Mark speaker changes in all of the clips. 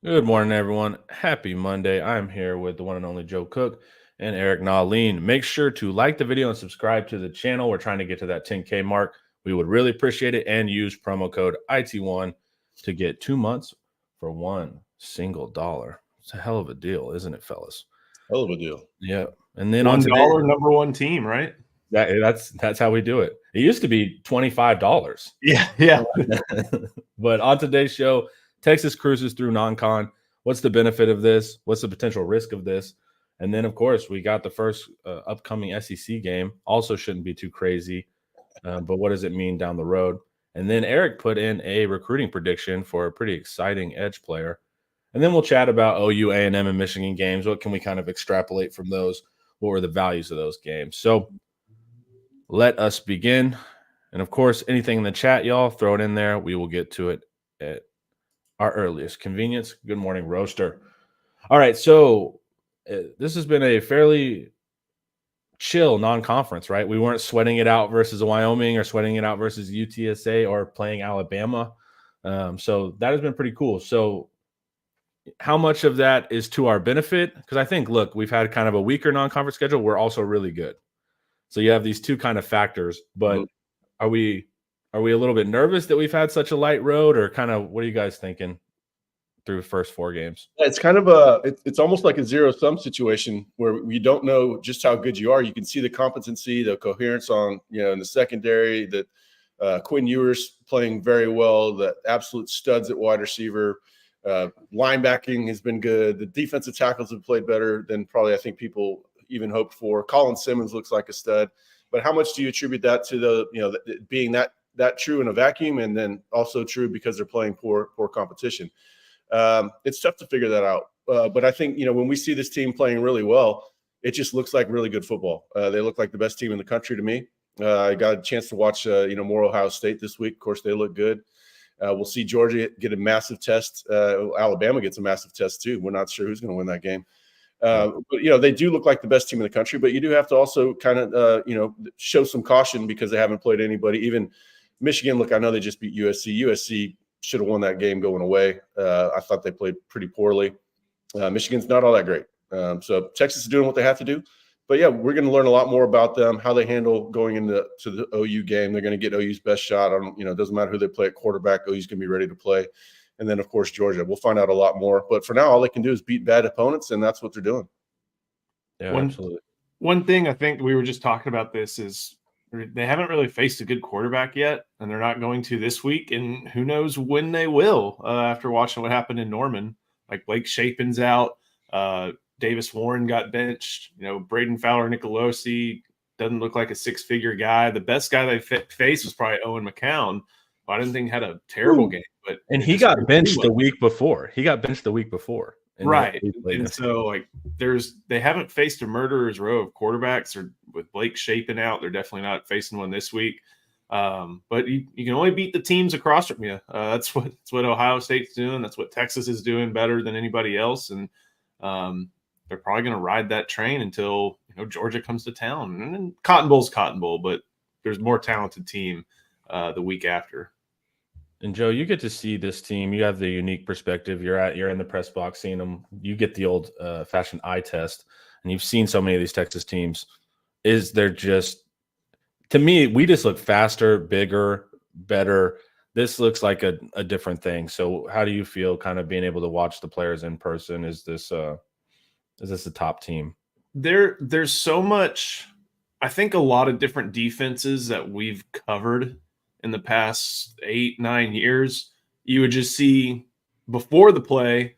Speaker 1: Good morning, everyone. Happy Monday. I'm here with the one and only Joe Cook and Eric Nalin. Make sure to like the video and subscribe to the channel. We're trying to get to that 10K mark. We would really appreciate it. And use promo code IT1 to get 2 months for $1 single. It's a hell of a deal, isn't it, fellas?
Speaker 2: Hell of a deal.
Speaker 1: Yeah. And then on today,
Speaker 3: $1 number one team, right?
Speaker 1: that's how we do it. It used to be $25.
Speaker 3: Yeah.
Speaker 1: But on today's show, Texas cruises through non-con. What's the benefit of this? What's the potential risk of this? And then, of course, we got the first upcoming SEC game. Also shouldn't be too crazy. But what does it mean down the road? And then Eric put in a recruiting prediction for a pretty exciting edge player. And then we'll chat about OU, A&M, and Michigan games. What can we kind of extrapolate from those? What were the values of those games? So let us begin. And, of course, anything in the chat, y'all, throw it in there. We will get to it at our earliest convenience. Good morning, Roaster. All right, so this has been a fairly chill non-conference, right? We weren't sweating it out versus Wyoming or sweating it out versus UTSA or playing Alabama. So that has been pretty cool. So how much of that is to our benefit? Because I think, look, we've had kind of a weaker non-conference schedule. We're also really good. So you have these two kind of factors, but are we a little bit nervous that we've had such a light road, or kind of what are you guys thinking through the first 4 games?
Speaker 2: It's kind of it's almost like a zero-sum situation where you don't know just how good you are. You can see the competency, the coherence on, in the secondary, that Quinn Ewers playing very well, the absolute studs at wide receiver. Linebacking has been good. The defensive tackles have played better than probably I think people even hoped for. Colin Simmons looks like a stud. But how much do you attribute that to the being that true in a vacuum, and then also true because they're playing poor competition? It's tough to figure that out. But I think, when we see this team playing really well, it just looks like really good football. They look like the best team in the country to me. I got a chance to watch, more Ohio State this week. Of course, they look good. We'll see Georgia get a massive test. Alabama gets a massive test too. We're not sure who's going to win that game. But they do look like the best team in the country, but you do have to also kind of, show some caution because they haven't played anybody. Even Michigan, look, I know they just beat USC. USC should have won that game going away. I thought they played pretty poorly. Michigan's not all that great. So Texas is doing what they have to do. But, yeah, we're going to learn a lot more about them, how they handle going into the OU game. They're going to get OU's best shot. It doesn't matter who they play at quarterback. OU's going to be ready to play. And then, of course, Georgia. We'll find out a lot more. But for now, all they can do is beat bad opponents, and that's what they're doing.
Speaker 1: Yeah, absolutely.
Speaker 3: One thing I think we were just talking about this is they haven't really faced a good quarterback yet, and they're not going to this week. And who knows when they will after watching what happened in Norman. Like Blake Shapen's out. Davis Warren got benched. Braden Fowler Nicolosi doesn't look like a 6-figure guy. The best guy they faced was probably Owen McCown. I didn't think he had a terrible game.
Speaker 1: And he got benched the week before.
Speaker 3: Right. And so they haven't faced a murderer's row of quarterbacks, or with Blake Shapen out, they're definitely not facing one this week. But you can only beat the teams across from you. That's what Ohio State's doing. That's what Texas is doing better than anybody else. And they're probably going to ride that train until Georgia comes to town. And then Cotton Bowl's Cotton Bowl, but there's a more talented team the week after.
Speaker 1: And Joe, you get to see this team. You have the unique perspective. You're in the press box seeing them. You get the old fashioned eye test, and you've seen so many of these Texas teams. Is there just, to me, we just look faster, bigger, better. This looks like a different thing. So how do you feel kind of being able to watch the players in person? Is this a top team?
Speaker 3: There's so much. I think a lot of different defenses that we've covered in the past 8-9 years, you would just see before the play,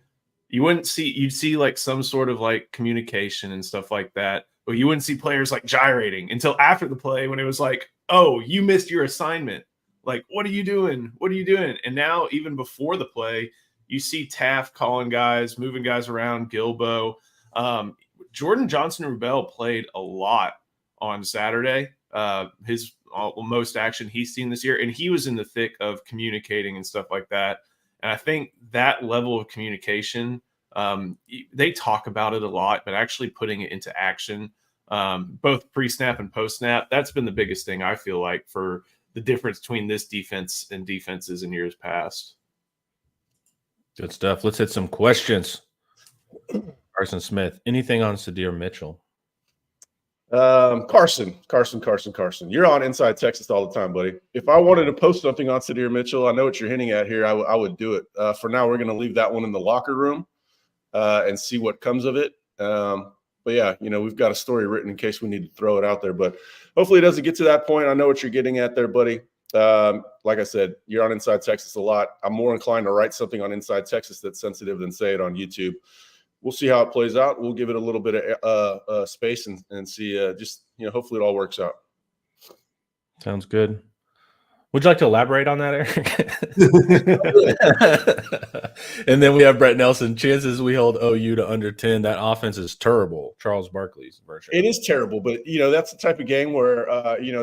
Speaker 3: you'd see like some sort of like communication and stuff like that, but you wouldn't see players like gyrating until after the play when it was like, oh, you missed your assignment. Like, what are you doing? What are you doing? And now even before the play, you see Taft calling guys, moving guys around, Gilbo. Jordan Johnson-Rubel played a lot on Saturday. His most action he's seen this year, and he was in the thick of communicating and stuff like that. And I think that level of communication, they talk about it a lot, but actually putting it into action, both pre-snap and post-snap, that's been the biggest thing I feel like for the difference between this defense and defenses in years past.
Speaker 1: Good stuff. Let's hit some questions. Carson Smith, anything on Sadir Mitchell?
Speaker 2: Carson. You're on Inside Texas all the time, buddy. If I wanted to post something on Sadir Mitchell, I know what you're hinting at here. I would do it. For now, we're going to leave that one in the locker room and see what comes of it. But yeah, we've got a story written in case we need to throw it out there. But hopefully, it doesn't get to that point. I know what you're getting at there, buddy. Like I said, you're on Inside Texas a lot. I'm more inclined to write something on Inside Texas that's sensitive than say it on YouTube. We'll see how it plays out. We'll give it a little bit of space and see. Hopefully it all works out.
Speaker 1: Sounds good. Would you like to elaborate on that, Eric? And then we have Brett Nelson. Chances we hold OU to under 10. That offense is terrible. Charles Barkley's version.
Speaker 2: It is terrible, but that's the type of game where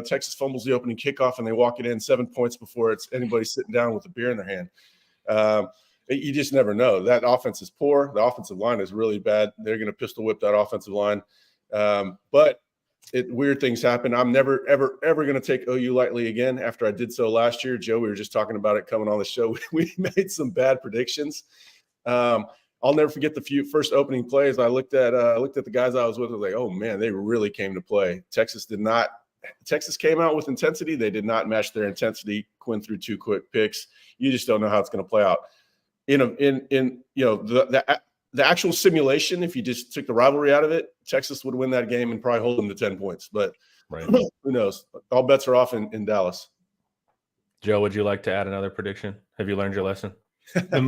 Speaker 2: Texas fumbles the opening kickoff and they walk it in 7 points before it's anybody sitting down with a beer in their hand. You just never know. That offense is poor. The offensive line is really bad. They're going to pistol whip that offensive line. But weird things happen. I'm never, ever, ever going to take OU lightly again after I did so last year. Joe, we were just talking about it coming on the show. We made some bad predictions. I'll never forget the first opening plays. I looked at the guys I was with. I was like, oh, man, they really came to play. Texas came out with intensity. They did not match their intensity. Quinn threw 2 quick picks. You just don't know how it's going to play out. The actual simulation, if you just took the rivalry out of it, Texas would win that game and probably hold them to 10 points. But who knows? All bets are off in Dallas.
Speaker 1: Joe, would you like to add another prediction? Have you learned your lesson?
Speaker 3: The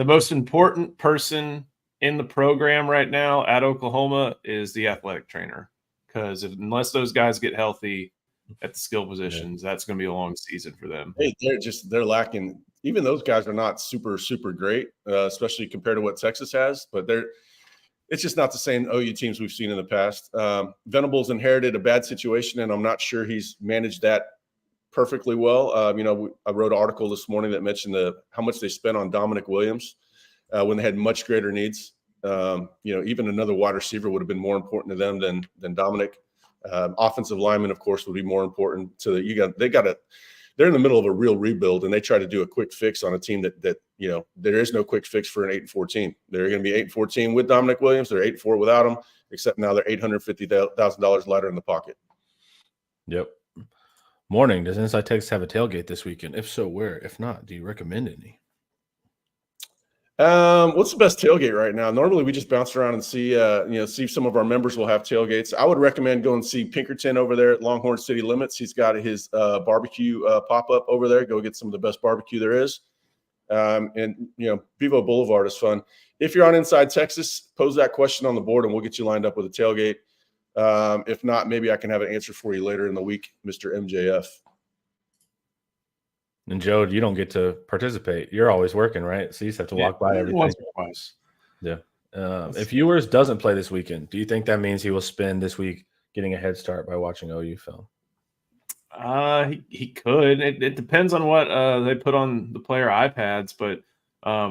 Speaker 3: most important person in the program right now at Oklahoma is the athletic trainer, because unless those guys get healthy at the skill positions, that's going to be a long season for them.
Speaker 2: Hey, they're lacking. Even those guys are not super, super great, especially compared to what Texas has. But it's just not the same OU teams we've seen in the past. Venables inherited a bad situation, and I'm not sure he's managed that perfectly well. I wrote an article this morning that mentioned how much they spent on Dominic Williams when they had much greater needs. Even another wide receiver would have been more important to them than Dominic. Offensive lineman, of course, would be more important. They're in the middle of a real rebuild, and they try to do a quick fix on a team that there is no quick fix for an 8-4 team. They're going to be 8-4 team with Dominic Williams. They're 8-4 without him, except now they're $850,000 lighter in the pocket.
Speaker 1: Yep. Morning. Does Inside Texas have a tailgate this weekend? If so, where? If not, do you recommend any?
Speaker 2: What's the best tailgate right now? Normally we just bounce around and see if some of our members will have tailgates. I would recommend going and see Pinkerton over there at Longhorn City Limits. He's got his barbecue pop-up over there. Go get some of the best barbecue there is. Bevo Boulevard is fun. If you're on Inside Texas, pose that question on the board and we'll get you lined up with a tailgate. If not, maybe I can have an answer for you later in the week, Mr. MJF.
Speaker 1: And Joe, you don't get to participate. You're always working, right? So you just have to walk by everything.
Speaker 3: Once or twice.
Speaker 1: Yeah. If Ewers doesn't play this weekend, do you think that means he will spend this week getting a head start by watching OU film?
Speaker 3: He could. It depends on what they put on the player iPads, but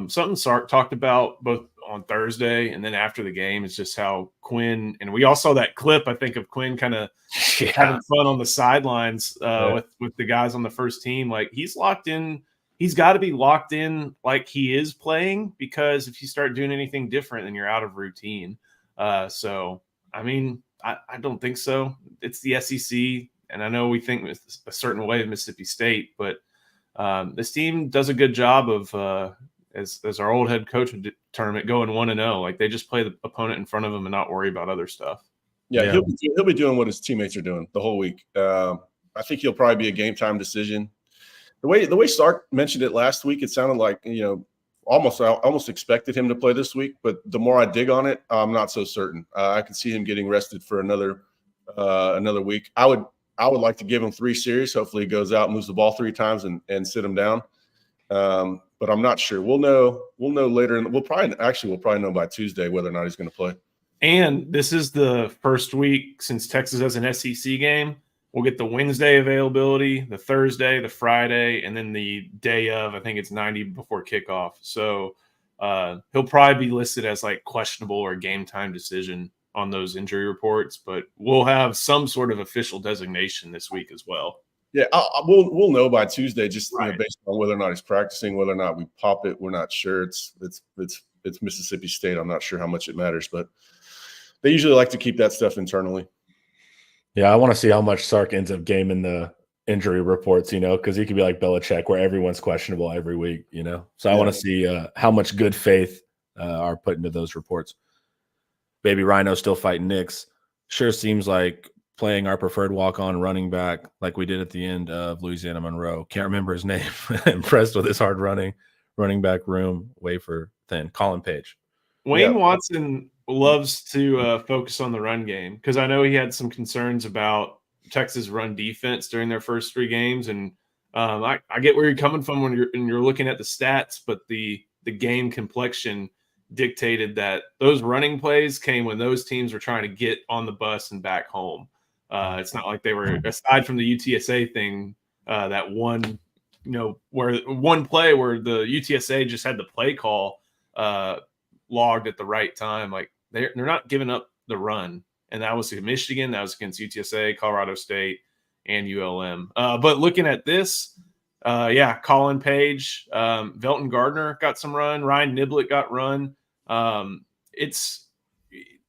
Speaker 3: something Sark talked about both on Thursday and then after the game is just how Quinn, and we all saw that clip, I think, of Quinn kind of having fun on the sidelines with the guys on the first team. Like, he's locked in. He's got to be locked in like he is playing, because if you start doing anything different, then you're out of routine. So, I mean, I don't think so. It's the SEC, and I know we think a certain way of Mississippi State, but this team does a good job of as our old head coach would term it, going 1-0. Like, they just play the opponent in front of them and not worry about other stuff.
Speaker 2: Yeah. He'll be doing what his teammates are doing the whole week. I think he'll probably be a game time decision. The way Sark mentioned it last week, it sounded like I almost expected him to play this week. But the more I dig on it, I'm not so certain. I can see him getting rested for another week. I would like to give him 3 series. Hopefully, he goes out, moves the ball 3 times, and sit him down. But I'm not sure. We'll know later, and we'll probably know by Tuesday whether or not he's going to play.
Speaker 3: And this is the first week since Texas has an SEC game. We'll get the Wednesday availability, the Thursday, the Friday, and then the day of, I think it's 90 before kickoff. So he'll probably be listed as like questionable or game time decision on those injury reports, but we'll have some sort of official designation this week as well.
Speaker 2: Yeah, we'll know by Tuesday, just
Speaker 3: Right.
Speaker 2: based on whether or not he's practicing, whether or not we pop it. We're not sure. It's Mississippi State. I'm not sure how much it matters, but they usually like to keep that stuff internally.
Speaker 1: Yeah, I want to see how much Sark ends up gaming the injury reports, because he could be like Belichick, where everyone's questionable every week, So I want to see how much good faith are put into those reports. Baby Rhino still fighting Knicks. Sure seems like playing our preferred walk-on running back like we did at the end of Louisiana Monroe. Can't remember his name. Impressed with his hard running back room. Wafer thin. Colin Page.
Speaker 3: Wayne Watson loves to focus on the run game because I know he had some concerns about Texas run defense during their first 3 games, and I get where you're coming from when you're looking at the stats, but the game complexion dictated that those running plays came when those teams were trying to get on the bus and back home. It's not like they were, aside from the UTSA thing, that one, where one play where the UTSA just had the play call logged at the right time. Like they're not giving up the run. And that was against Michigan, that was against UTSA, Colorado State, and ULM. But looking at this, Colin Page, Velton Gardner got some run, Ryan Niblett got run. It's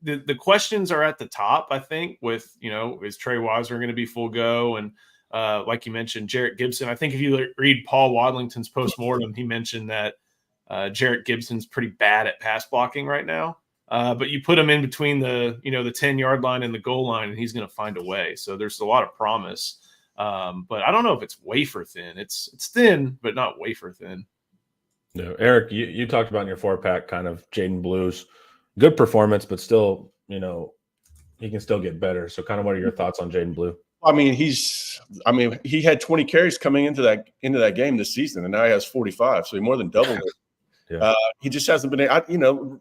Speaker 3: the questions are at the top, I think, with, is Trey Weiser going to be full go? And like you mentioned, Jarrett Gibson. I think if you read Paul Wadlington's postmortem, he mentioned that Jarrett Gibson's pretty bad at pass blocking right now. But you put him in between the 10-yard line and the goal line, and he's going to find a way. So there's a lot of promise. But I don't know if it's wafer thin. It's thin, but not wafer thin.
Speaker 1: No, Eric, you talked about in your 4-pack kind of Jaden Blue's good performance, but still, he can still get better. So kind of what are your thoughts on Jaden Blue?
Speaker 2: I mean, he had 20 carries coming into that game this season, and now he has 45. So he more than doubled it.
Speaker 1: Yeah.
Speaker 2: He just hasn't been,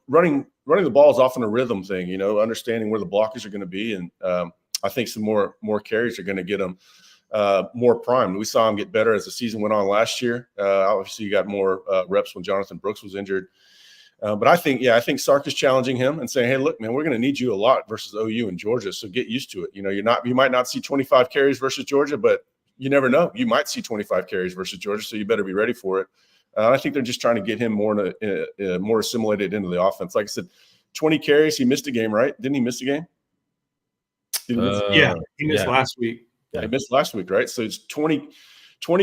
Speaker 2: running the ball is often a rhythm thing, understanding where the blockers are going to be. And I think some more carries are going to get him more primed. We saw him get better as the season went on last year. Obviously, you got more reps when Jonathan Brooks was injured. But I think Sark is challenging him and saying, hey, look, man, we're going to need you a lot versus OU and Georgia. So get used to it. You might not see 25 carries versus Georgia, but you never know. You might see 25 carries versus Georgia. So you better be ready for it. I think they're just trying to get him more assimilated into the offense. Like I said, 20 carries. He missed a game, right? Didn't he miss a game?
Speaker 3: He missed last week.
Speaker 2: Yeah, he missed last week, right? So it's 20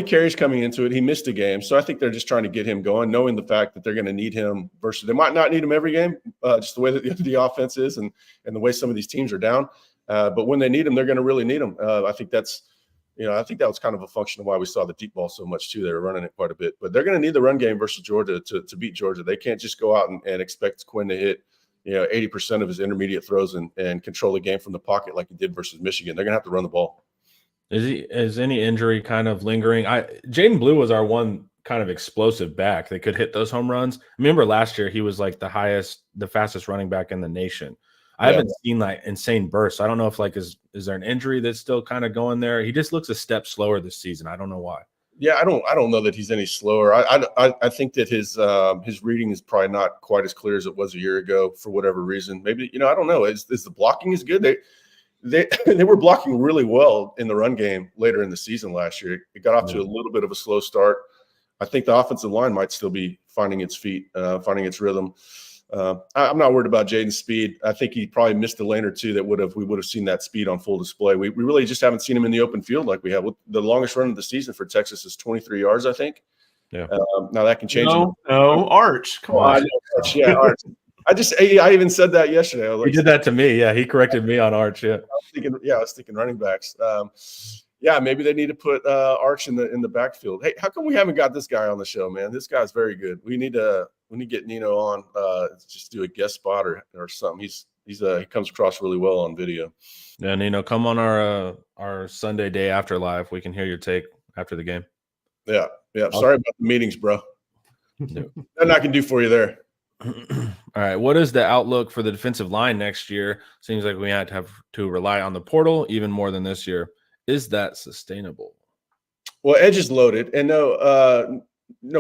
Speaker 2: carries coming into it. He missed a game. So I think they're just trying to get him going, knowing the fact that they're going to need him versus they might not need him every game, just the way that the offense is and the way some of these teams are down. But when they need him, they're going to really need him. I think that's – I think that was kind of a function of why we saw the deep ball so much too. They were running it quite a bit, but they're going to need the run game versus Georgia to beat Georgia. They can't just go out and expect Quinn to hit, 80% of his intermediate throws and control the game from the pocket like he did versus Michigan. They're going to have to run the ball.
Speaker 1: Is any injury kind of lingering? Jaden Blue was our one kind of explosive back that could hit those home runs. Remember last year he was like the fastest running back in the nation. I haven't seen like insane bursts. I don't know if is there an injury that's still kind of going there? He just looks a step slower this season. I don't know why. Yeah,
Speaker 2: I don't know that he's any slower. I think that his reading is probably not quite as clear as it was a year ago for whatever reason. Maybe I don't know. Is the blocking is good? They were blocking really well in the run game later in the season last year. It got off to a little bit of a slow start. I think the offensive line might still be finding its feet, finding its rhythm. I'm not worried about Jaden's speed. I think he probably missed a lane or two that we would have seen that speed on full display. We really just haven't seen him in the open field like we have. The longest run of the season for Texas is 23 yards, I think.
Speaker 1: Yeah.
Speaker 2: Now that can change.
Speaker 3: No, Arch. Come on.
Speaker 2: Arch, yeah, Arch. I even said that yesterday.
Speaker 1: He did that to me. Yeah, he corrected me on Arch. Yeah.
Speaker 2: I was thinking running backs. Maybe they need to put Arch in the backfield. Hey, how come we haven't got this guy on the show, man? This guy's very good. We need to get Nino on, just do a guest spot or something. He comes across really well on video.
Speaker 1: Yeah, Nino, come on our Sunday day after live. We can hear your take after the game.
Speaker 2: Yeah. Sorry about the meetings, bro. Nothing I can do for you there.
Speaker 1: All right. What is the outlook for the defensive line next year? Seems like we have to rely on the portal even more than this year. Is that sustainable?
Speaker 2: Well, edge is loaded, and no,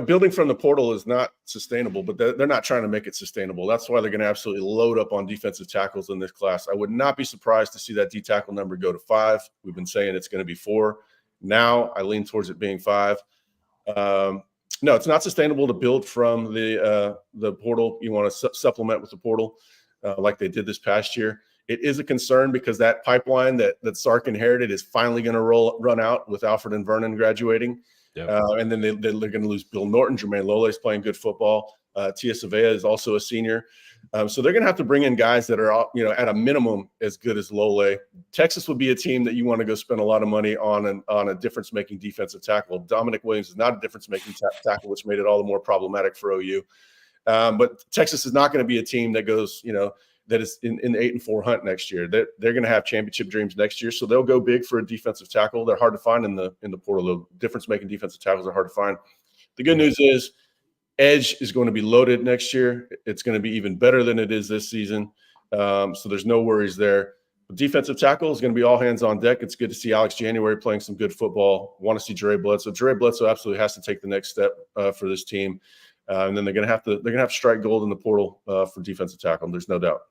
Speaker 2: building from the portal is not sustainable, but they're not trying to make it sustainable. That's why they're going to absolutely load up on defensive tackles in this class. I would not be surprised to see that D tackle number go to 5. We've been saying it's going to be 4. Now I lean towards it being 5. No, it's not sustainable to build from the portal. You want to supplement with the portal like they did this past year. It is a concern because that pipeline that Sark inherited is finally going to run out with Alfred and Vernon graduating. Yep. And then they're going to lose Bill Norton. Jermaine Lole is playing good football. Tia Savea is also a senior. So they're going to have to bring in guys that are, at a minimum as good as Lole. Texas would be a team that you want to go spend a lot of money on a difference-making defensive tackle. Dominic Williams is not a difference-making tackle, which made it all the more problematic for OU. But Texas is not going to be a team that goes, that is in the 8-4 hunt next year. They're going to have championship dreams next year, so they'll go big for a defensive tackle. They're hard to find in the portal. The difference-making defensive tackles are hard to find. The good news is edge is going to be loaded next year. It's going to be even better than it is this season, so there's no worries there. Defensive tackle is going to be all hands on deck. It's good to see Alex January playing some good football. Want to see Dre Bledsoe. Dre Bledsoe absolutely has to take the next step for this team, and then they're going to have to strike gold in the portal for defensive tackle. There's no doubt.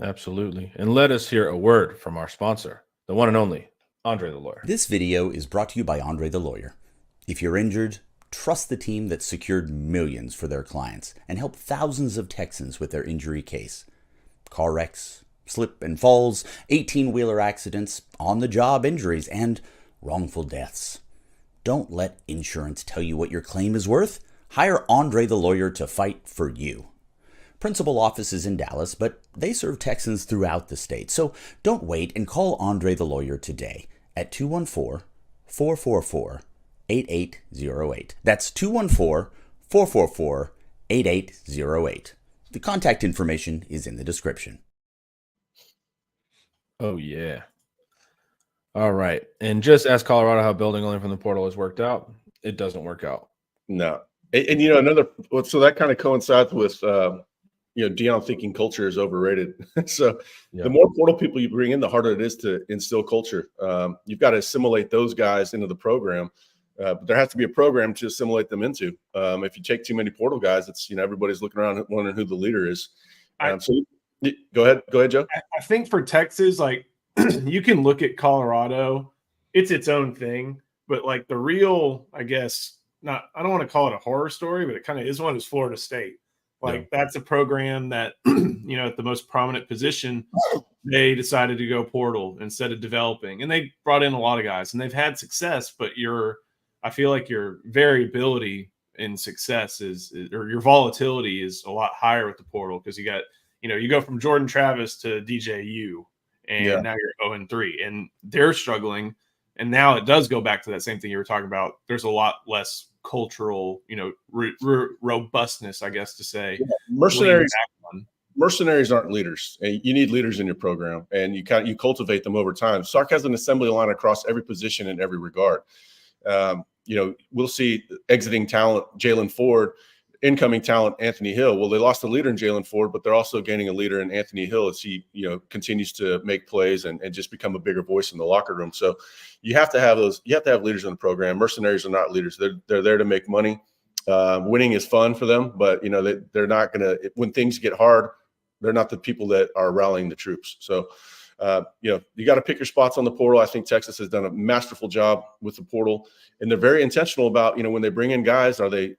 Speaker 1: Absolutely. And let us hear a word from our sponsor, the one and only Andre the Lawyer.
Speaker 4: This video is brought to you by Andre the Lawyer. If you're injured, trust the team that secured millions for their clients and helped thousands of Texans with their injury case. Car wrecks, slip and falls, 18-wheeler accidents, on-the-job injuries, and wrongful deaths. Don't let insurance tell you what your claim is worth. Hire Andre the Lawyer to fight for you. Principal office is in Dallas, but they serve Texans throughout the state. So don't wait and call Andre the Lawyer today at 214-444-8808. That's 214-444-8808. The contact information is in the description.
Speaker 1: Oh, yeah. All right. And just ask Colorado how building only from the portal has worked out. It doesn't work out.
Speaker 2: No. And so that kind of coincides with Deion thinking culture is overrated. So the more portal people you bring in, the harder it is to instill culture. You've got to assimilate those guys into the program. But there has to be a program to assimilate them into. If you take too many portal guys, it's, everybody's looking around wondering who the leader is. So go ahead, Joe.
Speaker 3: I think for Texas, like you can look at Colorado, it's its own thing, but like the real, I guess, I don't want to call it a horror story, but it kind of is one, is Florida State. Like that's a program that, at the most prominent position, they decided to go portal instead of developing. And they brought in a lot of guys and they've had success, but I feel like your variability in success or your volatility is a lot higher with the portal because you got, you go from Jordan Travis to DJU and now you're 0-3 and they're struggling. And now it does go back to that same thing you were talking about. There's a lot less cultural, robustness, I guess to say.
Speaker 2: Yeah. Mercenaries aren't leaders. You need leaders in your program, and you cultivate them over time. Sark has an assembly line across every position in every regard. We'll see exiting talent, Jalen Ford, incoming talent, Anthony Hill. Well, they lost a leader in Jalen Ford, but they're also gaining a leader in Anthony Hill as he, continues to make plays and just become a bigger voice in the locker room. So you have to have those. You have to have leaders in the program. Mercenaries are not leaders. They're there to make money. Winning is fun for them, but they're not going to. When things get hard, they're not the people that are rallying the troops. So. You got to pick your spots on the portal. I think Texas has done a masterful job with the portal, and they're very intentional about, when they bring in guys, are they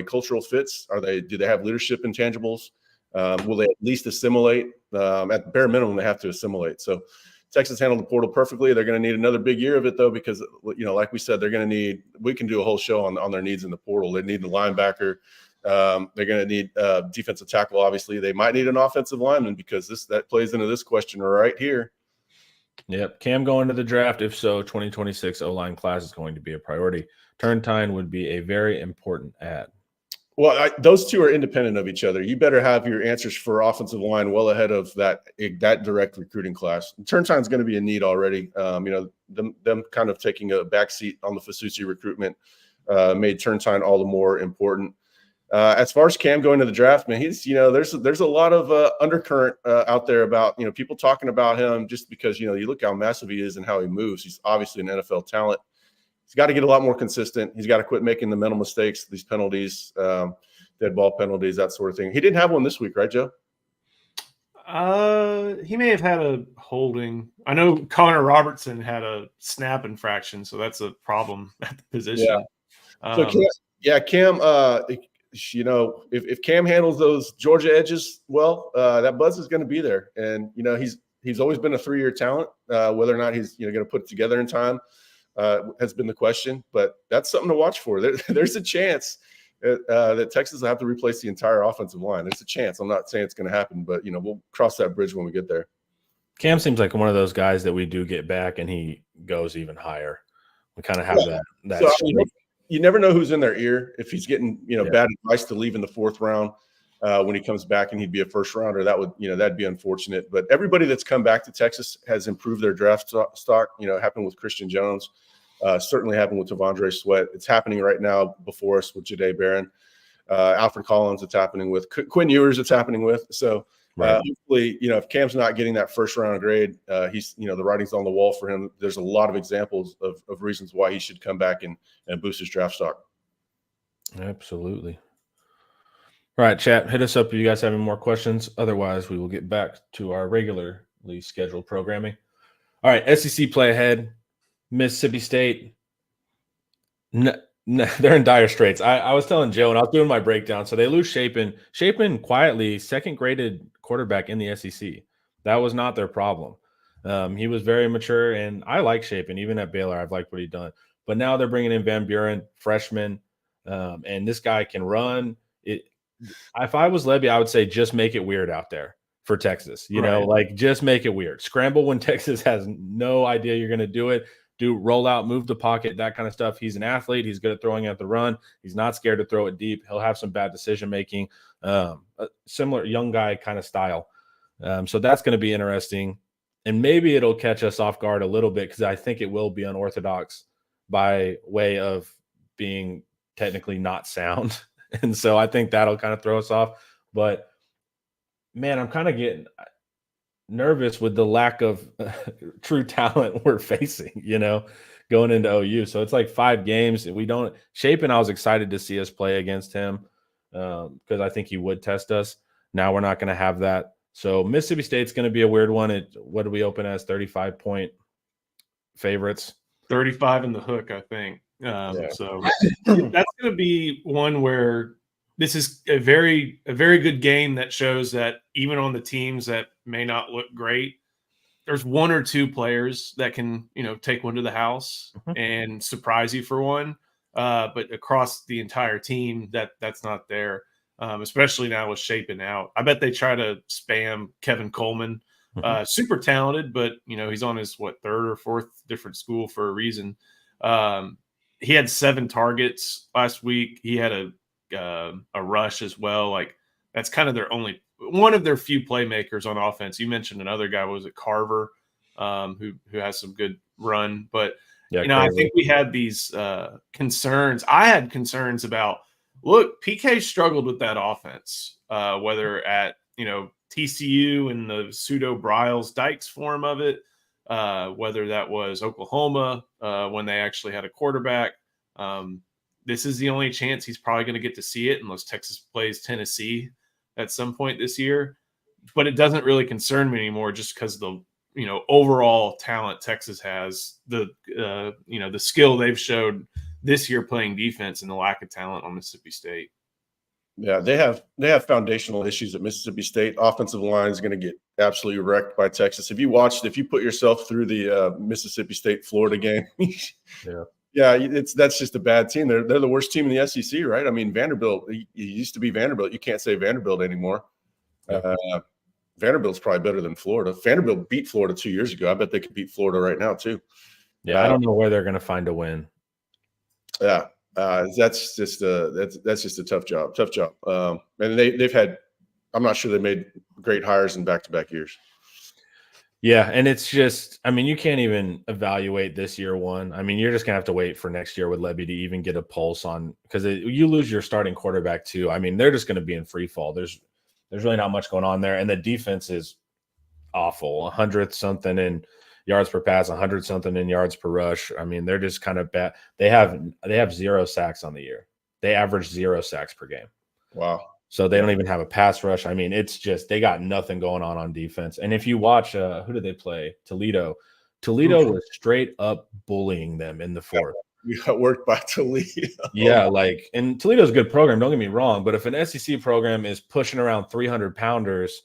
Speaker 2: cultural fits? Do they have leadership intangibles? Will they at least assimilate? At the bare minimum, they have to assimilate. So Texas handled the portal perfectly. They're going to need another big year of it though, because, like we said, we can do a whole show on their needs in the portal. They need a linebacker. They're going to need defensive tackle. Obviously, they might need an offensive lineman because that plays into this question right here.
Speaker 1: Yep. Cam going to the draft. If so, 2026 O-line class is going to be a priority. Turntine would be a very important add.
Speaker 2: Well, those two are independent of each other. You better have your answers for offensive line well ahead of that direct recruiting class. Turntine's going to be a need already. Them kind of taking a backseat on the Fasusi recruitment made Turntine all the more important. As far as Cam going to the draft, man, he's, there's a lot of undercurrent out there about, people talking about him just because, you look how massive he is and how he moves. He's obviously an NFL talent. He's got to get a lot more consistent. He's got to quit making the mental mistakes, these penalties, dead ball penalties, that sort of thing. He didn't have one this week, right, Joe?
Speaker 3: He may have had a holding. I know Connor Robertson had a snap infraction, so that's a problem at the position.
Speaker 2: So Cam, you know, if Cam handles those Georgia edges well, that buzz is going to be there. And you know, he's always been a 3-year talent. Whether or not he's going to put it together in time has been the question. But that's something to watch for. There's a chance that Texas will have to replace the entire offensive line. There's a chance. I'm not saying it's going to happen, but you know, we'll cross that bridge when we get there.
Speaker 1: Cam seems like one of those guys that we do get back, and he goes even higher. We kind of have that.
Speaker 2: So, I mean, you never know who's in their ear. If he's getting bad advice to leave in the 4th round when he comes back and he'd be a first rounder, that'd be unfortunate. But everybody that's come back to Texas has improved their draft stock. You know, it happened with Christian Jones. Certainly happened with Tavondre Sweat. It's happening right now before us with Jahdae Barron. Alfred Collins, it's happening with. Quinn Ewers, it's happening with. So hopefully, you know, if Cam's not getting that first round grade, he's, you know, the writing's on the wall for him. There's a lot of examples of reasons why he should come back and boost his draft stock.
Speaker 1: Absolutely. All right, chat, hit us up if you guys have any more questions. Otherwise, we will get back to our regularly scheduled programming. All right, SEC play ahead. Mississippi State. They're in dire straits. I was telling Joe, and I was doing my breakdown. So they lose Shapen. Shapen quietly second-graded quarterback in the SEC. That was not their problem. He was very mature, and I like Shapen. Even at Baylor, I've liked what he's done. But now they're bringing in Van Buren, freshman, and this guy can run. If I was Lebby, I would say just make it weird out there for Texas. You know, like just make it weird. Scramble when Texas has no idea you're going to do it. Do roll out, move the pocket, that kind of stuff. He's an athlete. He's good at throwing at the run. He's not scared to throw it deep. He'll have some bad decision-making, a similar young guy kind of style. So that's going to be interesting. And maybe it'll catch us off guard a little bit because I think it will be unorthodox by way of being technically not sound. And so I think that'll kind of throw us off. But, man, I'm kind of getting – nervous with the lack of true talent we're facing, you know, going into OU. So it's like 5 games. We don't – Shapen, I was excited to see us play against him because I think he would test us. Now we're not going to have that. So Mississippi State's going to be a weird one. What do we open as 35-point favorites?
Speaker 3: 35 in the hook, I think. So that's going to be one where this is a very good game that shows that even on the teams that may not look great, there's 1 or 2 players that can, you know, take one to the house and surprise you for one. But across the entire team, that's not there, especially now with Shapen out. I bet they try to spam Kevin Coleman. Super talented, but, you know, he's on his, 3rd or 4th different school for a reason. He had 7 targets last week. He had a rush as well. Like that's kind of one of their few playmakers on offense. You mentioned another guy, was it Carver, who has some good run, but you know, Carver. I think we had these concerns. I had concerns about, look, PK struggled with that offense, whether at, you know, TCU and the pseudo Bryles Dykes form of it, whether that was Oklahoma when they actually had a quarterback. This is the only chance he's probably going to get to see it unless Texas plays Tennessee at some point this year. But it doesn't really concern me anymore just because the, you know, overall talent Texas has, the skill they've showed this year playing defense and the lack of talent on Mississippi State. Yeah,
Speaker 2: they have foundational issues at Mississippi State. Offensive line is going to get absolutely wrecked by Texas. If you put yourself through the Mississippi State-Florida game, that's just a bad team. They're the worst team in the SEC, right? I mean, Vanderbilt, it used to be Vanderbilt. You can't say Vanderbilt anymore. Vanderbilt's probably better than Florida. Vanderbilt beat Florida 2 years ago. I bet they could beat Florida right now too.
Speaker 1: Yeah, I don't know where they're going to find a win.
Speaker 2: Yeah, that's just a tough job. And they've had. I'm not sure they made great hires in back-to-back years.
Speaker 1: Yeah, and it's just, I mean, you can't even evaluate this year one. I mean, you're just going to have to wait for next year with Lebby to even get a pulse on, because you lose your starting quarterback too. I mean, they're just going to be in free fall. There's really not much going on there. And the defense is awful, 100th something in yards per pass, 100 something in yards per rush. I mean, they're just kind of bad. They have 0 sacks on the year. They average 0 sacks per game.
Speaker 2: Wow.
Speaker 1: So they don't even have a pass rush. I mean, it's just they got nothing going on defense. And if you watch, who did they play? Toledo. Toledo was straight up bullying them in the fourth.
Speaker 2: We got worked by Toledo.
Speaker 1: Yeah, like, and Toledo's a good program, don't get me wrong, but if an SEC program is pushing around 300 pounders,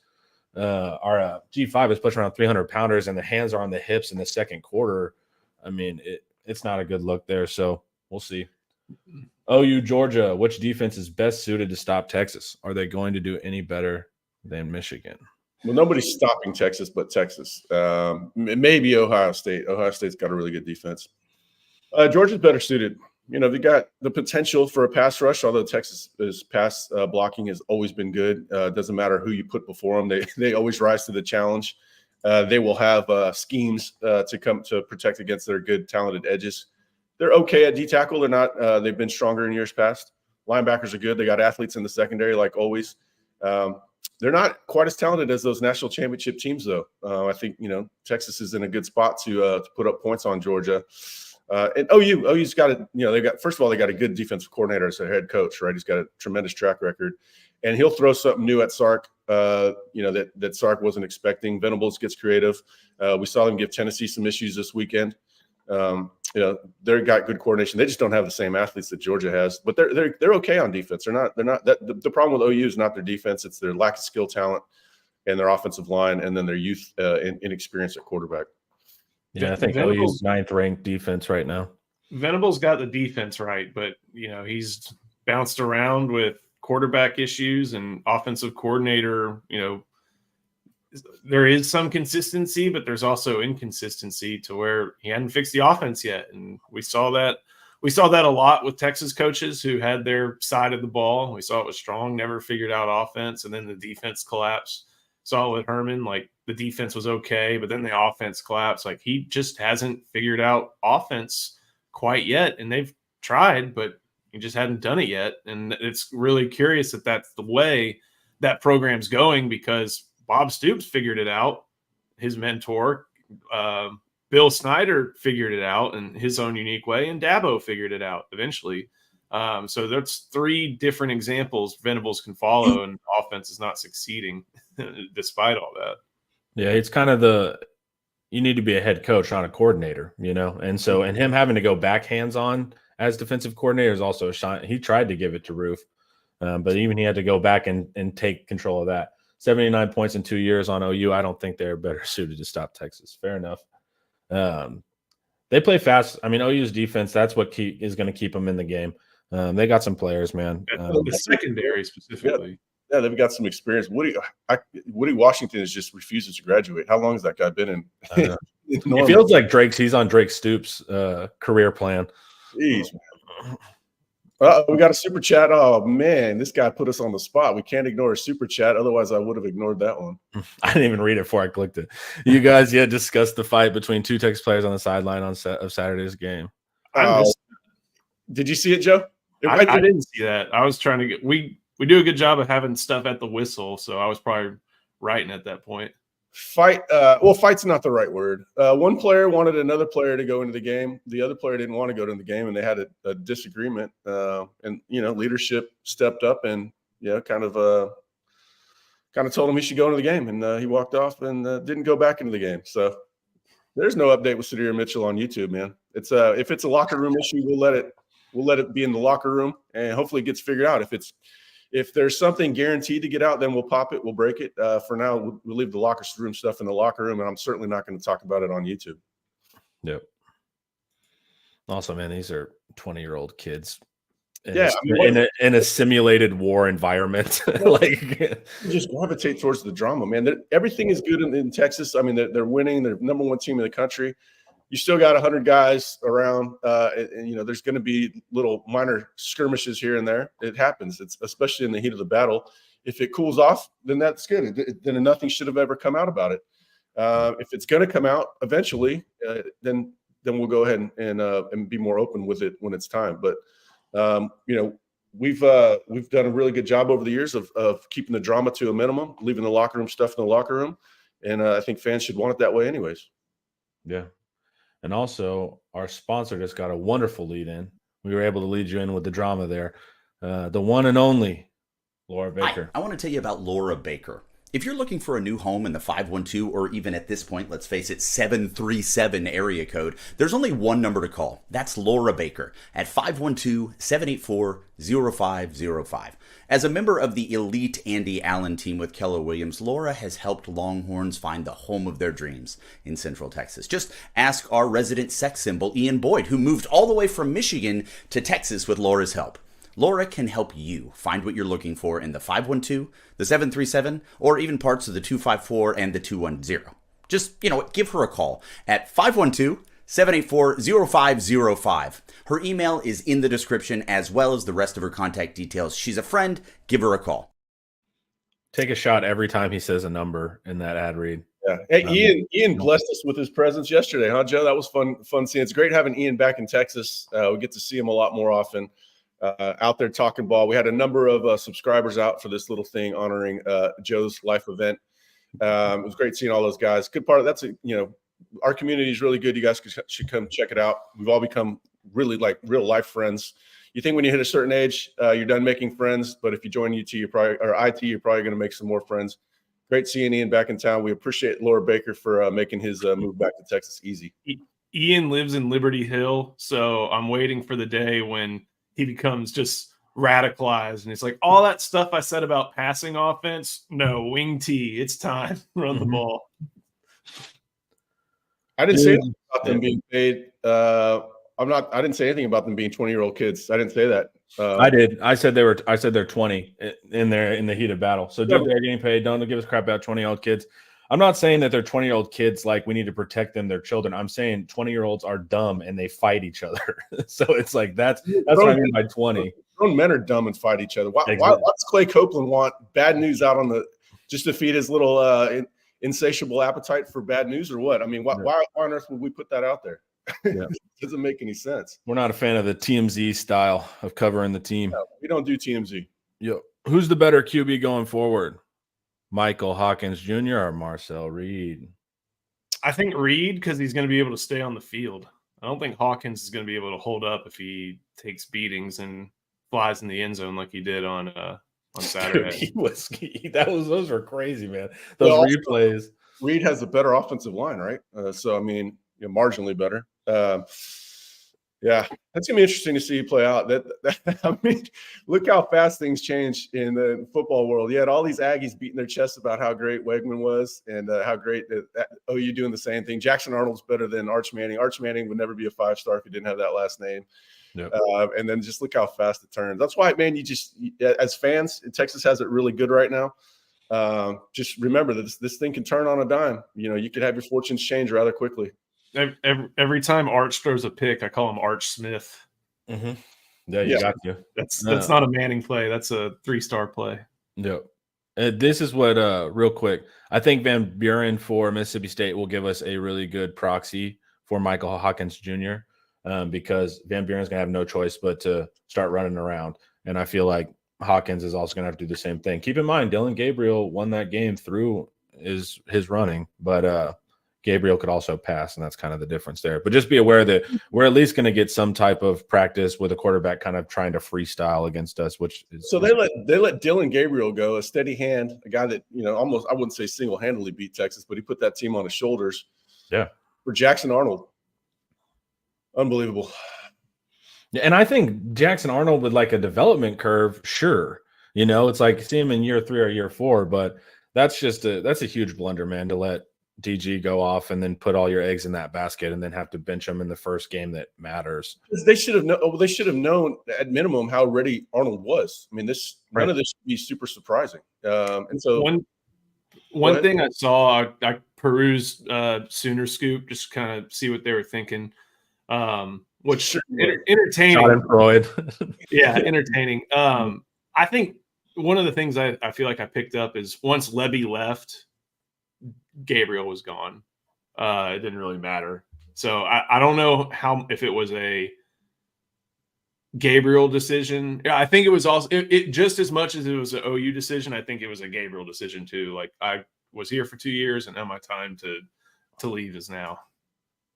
Speaker 1: our G5 is pushing around 300 pounders, and the hands are on the hips in the second quarter, I mean, it's not a good look there. So we'll see. OU Georgia, which defense is best suited to stop Texas? Are they going to do any better than Michigan?
Speaker 2: Well, nobody's stopping Texas but Texas. Maybe Ohio State. Ohio State's got a really good defense. Georgia's better suited. You know, they got the potential for a pass rush, although Texas's pass blocking has always been good. Doesn't matter who you put before them. They always rise to the challenge. They will have schemes to come to protect against their good, talented edges. They're okay at D-tackle. They're not. They've been stronger in years past. Linebackers are good. They got athletes in the secondary, like always. They're not quite as talented as those national championship teams, though. I think, you know, Texas is in a good spot to put up points on Georgia. And OU's got a, you know, first of all, they got a good defensive coordinator as their head coach, right? He's got a tremendous track record, and he'll throw something new at Sark, you know, that Sark wasn't expecting. Venables gets creative. We saw them give Tennessee some issues this weekend. You know, they've got good coordination. They just don't have the same athletes that Georgia has, but they're okay on defense. They're not the problem with OU is not their defense. It's their lack of skill talent and their offensive line, and then their youth inexperience at quarterback.
Speaker 1: Yeah, I think OU's 9th ranked defense right now.
Speaker 3: Venables got the defense right, but, you know, he's bounced around with quarterback issues and offensive coordinator. You know, there is some consistency, but there's also inconsistency to where he hadn't fixed the offense yet. And we saw that a lot with Texas coaches who had their side of the ball. We saw it with Strong, never figured out offense, and then the defense collapsed. Saw it with Herman, like the defense was okay, but then the offense collapsed. Like he just hasn't figured out offense quite yet. And they've tried, but he just hadn't done it yet. And it's really curious that that's the way that program's going, because Bob Stoops figured it out, his mentor. Bill Snyder figured it out in his own unique way, and Dabo figured it out eventually. So that's 3 different examples Venables can follow, and offense is not succeeding despite all that.
Speaker 1: Yeah, it's kind of you need to be a head coach, not a coordinator, you know? And so, and him having to go back hands-on as defensive coordinator is also a shine. He tried to give it to Roof, but even he had to go back and take control of that. 79 points in 2 years on OU. I don't think they're better suited to stop Texas. Fair enough. They play fast. I mean, OU's defense, that's what is going to keep them in the game. They got some players, man.
Speaker 3: The secondary specifically.
Speaker 2: Yeah, they've got some experience. Woody Washington just refuses to graduate. How long has that guy been in?
Speaker 1: It feels like he's on Drake Stoops' career plan.
Speaker 2: Jeez, man. We got a super chat. Oh, man, this guy put us on the spot. We can't ignore a super chat. Otherwise, I would have ignored that one.
Speaker 1: I didn't even read it before I clicked it. You guys yet discussed the fight between 2 Texas players on the sideline of Saturday's game?
Speaker 2: Did you see it, Joe?
Speaker 3: I didn't see that. I was trying to get – we do a good job of having stuff at the whistle, so I was probably writing at that point.
Speaker 2: Fight's not the right word. One player wanted another player to go into the game. The other player didn't want to go to the game, and they had a disagreement. And you know, leadership stepped up and kind of told him he should go into the game, and he walked off and didn't go back into the game. So there's no update with Sadir Mitchell on YouTube, man. It's if it's a locker room issue, we'll let it be in the locker room, and hopefully it gets figured out. If there's something guaranteed to get out, then we'll pop it. We'll break it. For now, we'll leave the locker room stuff in the locker room, and I'm certainly not going to talk about it on YouTube.
Speaker 1: Yep. Also, man, these are 20-year-old kids in a simulated war environment. Like,
Speaker 2: you just gravitate towards the drama, man. Everything is good in Texas. I mean, they're winning. They're number 1 team in the country. You still got 100 guys around, and there's going to be little minor skirmishes here and there. It happens. It's especially in the heat of the battle. If it cools off, then that's good. Then nothing should have ever come out about it. If it's going to come out eventually, then we'll go ahead and be more open with it when it's time. But we've done a really good job over the years of keeping the drama to a minimum, leaving the locker room stuff in the locker room, and I think fans should want it that way, anyways.
Speaker 1: Yeah. And also, our sponsor just got a wonderful lead in. We were able to lead you in with the drama there. The one and only Laura Baker.
Speaker 4: Hi, I want to tell you about Laura Baker. If you're looking for a new home in the 512 or even at this point, let's face it, 737 area code, there's only one number to call. That's Laura Baker at 512-784-0505. As a member of the elite Andy Allen team with Keller Williams, Laura has helped Longhorns find the home of their dreams in Central Texas. Just ask our resident sex symbol, Ian Boyd, who moved all the way from Michigan to Texas with Laura's help. Laura can help you find what you're looking for in the 512, the 737, or even parts of the 254 and the 210. Just, give her a call at 512-784-0505. Her email is in the description as well as the rest of her contact details. She's a friend. Give her a call.
Speaker 1: Take a shot every time he says a number in that ad read.
Speaker 2: Yeah. Hey, Ian blessed us with his presence yesterday, huh, Joe? That was fun seeing. It's great having Ian back in Texas. We get to see him a lot more often. Out there talking ball. We had a number of subscribers out for this little thing honoring Joe's life event. It was great seeing all those guys. Good part of that's our community is really good. You guys should come check it out. We've all become really like real life friends. You think when you hit a certain age, you're done making friends, but if you join UT, you're probably going to make some more friends. Great seeing Ian back in town. We appreciate Laura Baker for making his move back to Texas easy.
Speaker 3: Ian lives in Liberty Hill, so I'm waiting for the day when he becomes just radicalized and it's like all that stuff I said about passing offense. No, wing T, it's time. Run the ball.
Speaker 2: I didn't say anything about them being paid. I didn't say anything about them being 20-year-old kids. I didn't say that.
Speaker 1: I did. I said they're 20 in the heat of battle. So they're getting paid. Don't give us crap about 20-year-old kids. I'm not saying that they're 20-year-old kids like we need to protect them, their children. I'm saying 20-year-olds are dumb and they fight each other. So it's like that's what I mean by 20.
Speaker 2: Grown men are dumb and fight each other. Why does Clay Copeland want bad news out on just to feed his little insatiable appetite for bad news or what? I mean, why on earth would we put that out there? Yeah. It doesn't make any sense.
Speaker 1: We're not a fan of the TMZ style of covering the team.
Speaker 2: No, we don't do TMZ.
Speaker 1: Yo, who's the better QB going forward? Michael Hawkins Jr. or Marcel Reed?
Speaker 3: I think Reed because he's going to be able to stay on the field. I don't think Hawkins is going to be able to hold up if he takes beatings and flies in the end zone like he did on Saturday.
Speaker 2: Dude, those
Speaker 1: were crazy, man. Those replays.
Speaker 2: Reed has a better offensive line, right? So I mean, marginally better. Yeah, that's gonna be interesting to see you play out. I mean, look how fast things change in the football world. You had all these Aggies beating their chests about how great Wegman was and how great OU doing the same thing. Jackson Arnold's better than Arch Manning. Arch Manning would never be a 5-star if he didn't have that last name. Yep. And then just look how fast it turns. That's why, man, as fans, Texas has it really good right now. Just remember that this thing can turn on a dime. You could have your fortunes change rather quickly.
Speaker 3: Every time Arch throws a pick, I call him Arch Smith.
Speaker 1: Mm-hmm. Yeah, got you.
Speaker 3: That's not a Manning play. That's a 3-star play.
Speaker 1: Yep. This is what, real quick, I think Van Buren for Mississippi State will give us a really good proxy for Michael Hawkins Jr. Because Van Buren's going to have no choice but to start running around. And I feel like Hawkins is also going to have to do the same thing. Keep in mind, Dylan Gabriel won that game through his running, but Gabriel could also pass, and that's kind of the difference there. But just be aware that we're at least going to get some type of practice with a quarterback kind of trying to freestyle against us.
Speaker 2: So they let Dylan Gabriel go, a steady hand, a guy that almost I wouldn't say single-handedly beat Texas, but he put that team on his shoulders.
Speaker 1: Yeah,
Speaker 2: for Jackson Arnold, unbelievable.
Speaker 1: Yeah, and I think Jackson Arnold with like a development curve, sure. It's like see him in year 3 or year 4, but that's a huge blunder, man, to let DG go off and then put all your eggs in that basket and then have to bench him in the first game that matters.
Speaker 2: They should have known at minimum how ready Arnold was. I mean, none of this should be super surprising. And so
Speaker 3: one thing I saw, I perused Sooner Scoop just to kind of see what they were thinking. Which entertaining.
Speaker 1: Schadenfreude.
Speaker 3: Yeah, entertaining. I think one of the things I feel like I picked up is once Lebby left, Gabriel was gone. It didn't really matter. So I don't know if it was a Gabriel decision. I think it was also it just as much as it was an OU decision. I think it was a Gabriel decision too. Like I was here for 2 years, and now my time to leave is now.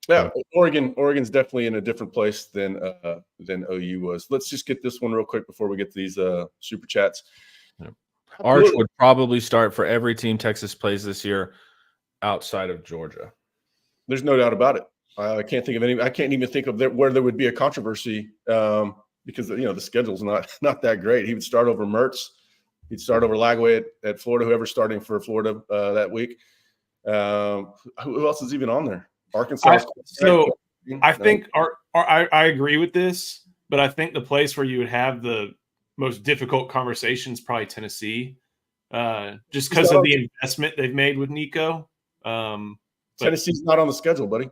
Speaker 2: Yeah, Oregon's definitely in a different place than OU was. Let's just get this one real quick before we get to these super chats.
Speaker 1: Arch would probably start for every team Texas plays this year outside of Georgia.
Speaker 2: There's no doubt about it. I can't think of any. I can't even think of where there would be a controversy because the schedule's not that great. He would start over Mertz. He'd start over Lagway at Florida. Whoever's starting for Florida that week. Who else is even on there? Arkansas.
Speaker 3: I think I agree with this, but I think the place where you would have the most difficult conversations probably Tennessee, just because of the investment they've made with Nico.
Speaker 2: Tennessee's not on the schedule, buddy.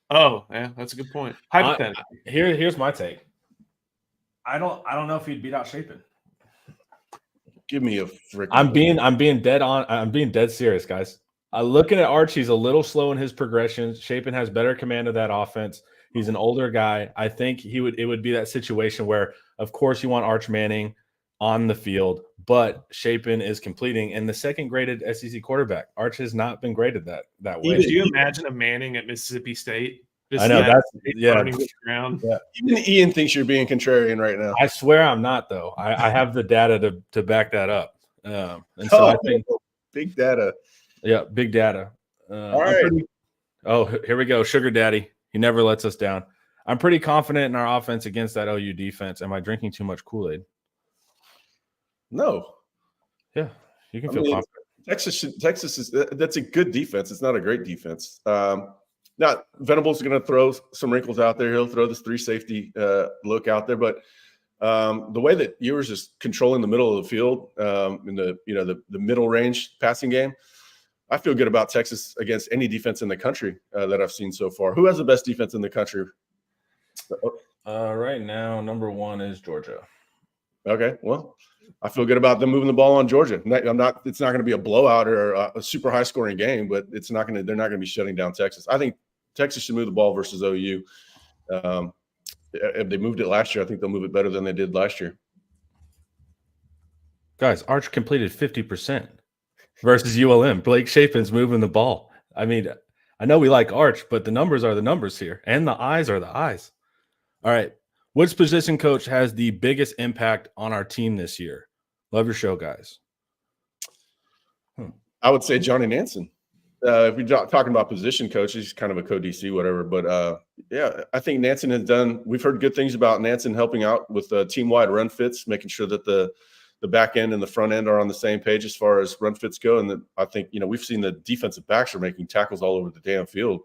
Speaker 3: Oh, yeah, that's a good point. Hypothetically,
Speaker 1: here's my take. I don't know if he'd beat out Shapen.
Speaker 2: Give me a freaking.
Speaker 1: I'm being dead on. I'm being dead serious, guys. Looking at Arch, he's a little slow in his progression. Shapen has better command of that offense. He's an older guy. I think it would be that situation where, of course, you want Arch Manning on the field, but Shapen is completing, and the second graded SEC quarterback. Arch has not been graded that way.
Speaker 3: Could you imagine a Manning at Mississippi State?
Speaker 1: I know that's
Speaker 3: ground.
Speaker 2: Yeah. Even Ian thinks you're being contrarian right now.
Speaker 1: I swear I'm not, though. I have the data to back that up. And so I think
Speaker 2: big data.
Speaker 1: Yeah, big data.
Speaker 2: All right.
Speaker 1: Here we go. Sugar Daddy. He never lets us down. I'm pretty confident in our offense against that OU defense. Am I drinking too much Kool-Aid?
Speaker 2: No.
Speaker 1: Yeah, you can feel confident.
Speaker 2: Texas is that's a good defense. It's not a great defense. Now Venables is going to throw some wrinkles out there. He'll throw this 3 safety look out there, but the way that Ewers is controlling the middle of the field in the middle range passing game, I feel good about Texas against any defense in the country that I've seen so far. Who has the best defense in the country?
Speaker 1: Right now, number 1 is Georgia.
Speaker 2: Okay, well, I feel good about them moving the ball on Georgia. It's not going to be a blowout or a super high scoring game, but they're not going to be shutting down Texas. I think Texas should move the ball versus OU. If they moved it last year, I think they'll move it better than they did last year.
Speaker 1: Guys, Arch completed 50% versus ULM. Blake Shapen's moving the ball. I mean, I know we like Arch, but the numbers are the numbers here, and the eyes are the eyes. All right. Which position coach has the biggest impact on our team this year? Love your show, guys.
Speaker 2: I would say Johnny Nansen. If we're talking about position coach, he's kind of a co-DC, whatever. But, I think Nansen has done – we've heard good things about Nansen helping out with team-wide run fits, making sure that the back end and the front end are on the same page as far as run fits go. And I think, we've seen the defensive backs are making tackles all over the damn field.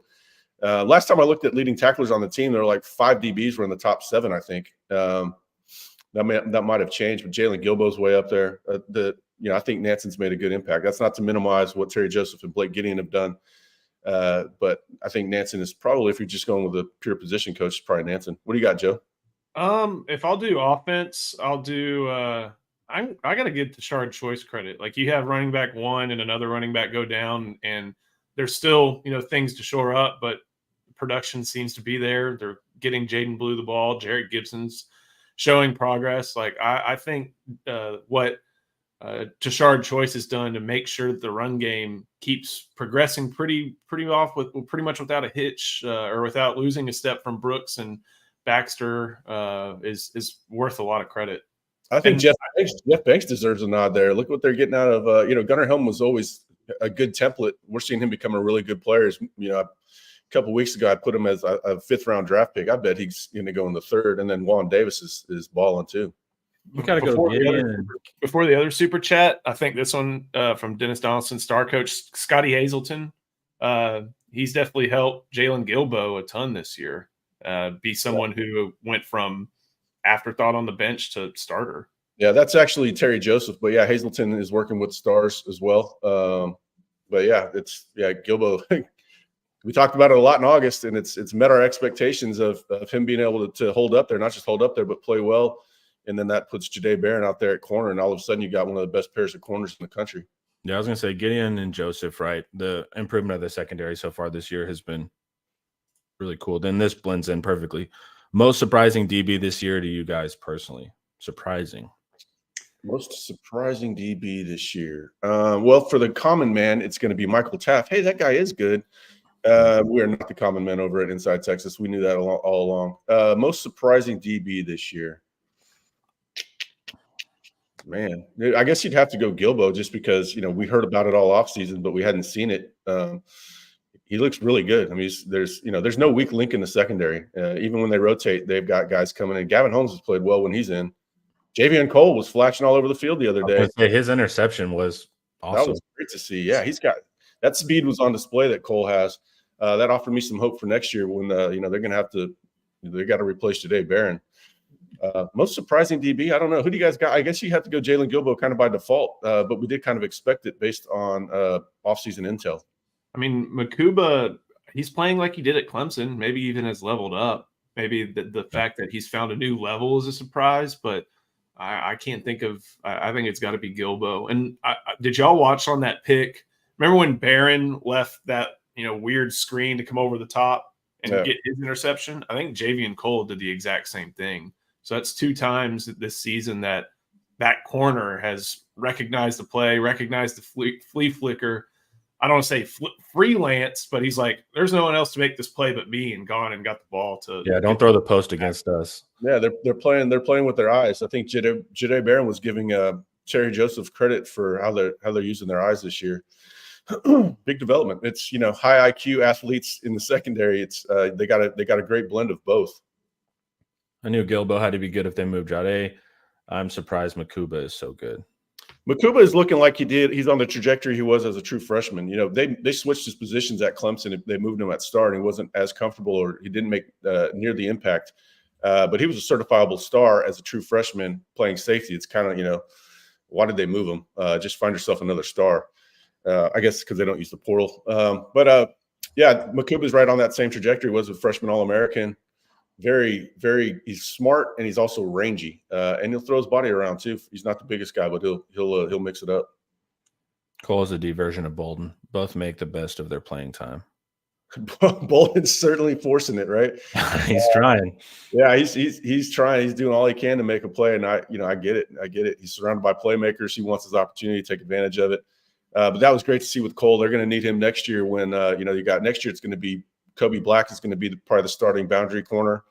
Speaker 2: Last time I looked at leading tacklers on the team, there were like 5 DBs were in the top 7, I think. That might have changed, but Jalen Gilbo's way up there. I think Nansen's made a good impact. That's not to minimize what Terry Joseph and Blake Gideon have done. But I think Nansen is probably, if you're just going with a pure position coach, it's probably Nansen. What do you got, Joe?
Speaker 3: If I'll do offense, I'll do I got to give Tashard Choice credit. Like, you have running back 1 and another running back go down, and there's still, things to shore up, but production seems to be there. They're getting Jaden Blue the ball. Jarrett Gibson's showing progress. Like, I think what Tashard Choice has done to make sure that the run game keeps progressing pretty much without a hitch or without losing a step from Brooks and Baxter is worth a lot of credit.
Speaker 2: I think Jeff Banks deserves a nod there. Look what they're getting out of Gunnar Helm was always a good template. We're seeing him become a really good player. A couple of weeks ago, I put him as a 5th-round draft pick. I bet he's going to go in the 3rd, and then Juan Davis is balling too.
Speaker 1: We got to go
Speaker 3: before the other super chat. I think this one from Dennis Donaldson, star coach Scotty Hazelton. He's definitely helped Jalen Gilbo a ton this year. Be someone who went from afterthought on the bench to starter.
Speaker 2: Yeah, that's actually Terry Joseph, but yeah, Hazelton is working with stars as well. But yeah, Gilbo. We talked about it a lot in August, and it's met our expectations of him being able to hold up there, not just hold up there, but play well. And then that puts Jahdae Barron out there at corner, and all of a sudden you got one of the best pairs of corners in the country.
Speaker 1: Yeah, I was going to say Gideon and Joseph, right? The improvement of the secondary so far this year has been really cool. Then this blends in perfectly. Most surprising DB this year to you guys personally? Surprising.
Speaker 2: Most surprising DB this year. Well, for the common man, it's going to be Michael Taft. Hey, that guy is good. We are not the common man over at Inside Texas. We knew that all along. Most surprising DB this year. Man, I guess you'd have to go Gilbo just because, we heard about it all offseason, but we hadn't seen it. He looks really good. I mean, there's no weak link in the secondary. Even when they rotate, they've got guys coming in. Gavin Holmes has played well when he's in. Javion Cole was flashing all over the field the other day.
Speaker 1: His interception was awesome.
Speaker 2: That was great to see. Yeah, he's got that speed was on display that Cole has. That offered me some hope for next year when they're going to have to they got to replace Jahdae Barron. Most surprising DB, I don't know. Who do you guys got? I guess you have to go Jalen Gilbo kind of by default, but we did kind of expect it based on offseason intel.
Speaker 3: I mean, Makuba, he's playing like he did at Clemson, maybe even has leveled up. Maybe the fact that he's found a new level is a surprise, but I can't think of – I think it's got to be Gilbo. And did y'all watch on that pick? Remember when Barron left that weird screen to come over the top and get his interception? I think Javion Cole did the exact same thing. So that's 2 times this season that corner has recognized the play, recognized the flea flicker. I don't want to say freelance, but he's like, there's no one else to make this play but me, and gone and got the ball to.
Speaker 1: Yeah, don't throw the post against us.
Speaker 2: Yeah, they're playing with their eyes. I think Jahdae Barron was giving Terry Joseph credit for how they're using their eyes this year. Big development. It's high IQ athletes in the secondary. It's they got a great blend of both.
Speaker 1: I knew Gilbo had to be good if they moved Jahdae. I'm surprised Makuba is so good.
Speaker 2: Makuba is looking like he's on the trajectory he was as a true freshman. They switched his positions at Clemson. They moved him at start, and he wasn't as comfortable, or he didn't make near the impact. But he was a certifiable star as a true freshman playing safety. It's kind of, why did they move him? Just find yourself another star. I guess because they don't use the portal. Yeah, Makuba's right on that same trajectory. He was a freshman All-American. Very, very. He's smart, and he's also rangy, and he'll throw his body around too. He's not the biggest guy, but he'll mix it up.
Speaker 1: Cole is a D version of Bolden. Both make the best of their playing time.
Speaker 2: Bolden's certainly forcing it, right?
Speaker 1: He's trying.
Speaker 2: Yeah, he's trying. He's doing all he can to make a play, and I get it. He's surrounded by playmakers. He wants his opportunity to take advantage of it. But that was great to see with Cole. They're going to need him next year when you got next year. It's going to be Kobe Black is going to be probably the starting boundary corner,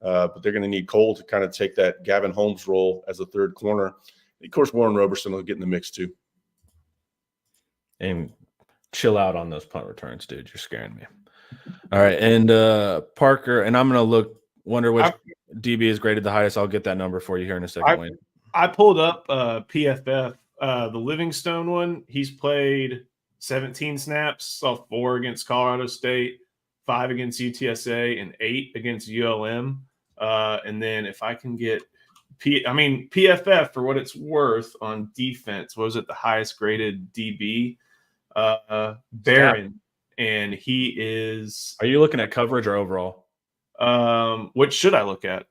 Speaker 2: but they're going to need Cole to kind of take that Gavin Holmes role as a third corner. Of course, Warren Roberson will get in the mix too.
Speaker 1: And chill out on those punt returns, dude. You're scaring me. All right, and Parker, and I'm going to wonder which DB is graded the highest. I'll get that number for you here in a second, Wayne.
Speaker 3: I pulled up PFF, the Livingstone one. He's played 17 snaps, saw 4 against Colorado State, 5 against UTSA, and 8 against ULM. And then if I can get PFF, for what it's worth on defense, what was it, the highest graded DB? Barron. And he is.
Speaker 1: Are you looking at coverage or overall?
Speaker 3: What should I look at?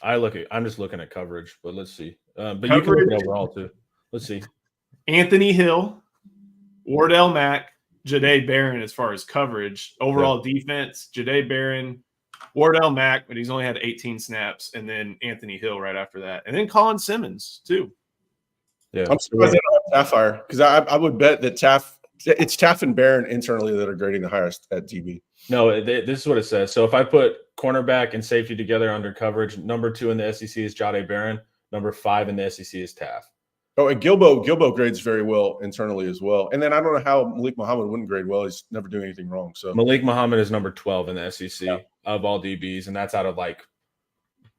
Speaker 1: I'm just looking at coverage, but let's see. But
Speaker 3: coverage,
Speaker 1: you can look at overall too. Let's see.
Speaker 3: Anthony Hill, Wardell Mack, Jahdae Barron as far as coverage. Overall defense, Jahdae Barron, Wardell Mack, but he's only had 18 snaps, and then Anthony Hill right after that. And then Colin Simmons, too.
Speaker 2: Yeah. I'm surprised they don't have Taff higher, because I would bet that it's Taff and Barron internally that are grading the highest at DB.
Speaker 1: No, this is what it says. So if I put cornerback and safety together under coverage, number 2 in the SEC is Jahdae Barron. Number 5 in the SEC is Taff.
Speaker 2: Oh, and Gilbo grades very well internally as well. And then I don't know how Malik Muhammad wouldn't grade well. He's never doing anything wrong. So
Speaker 1: Malik Muhammad is number 12 in the SEC of all DBs, and that's out of like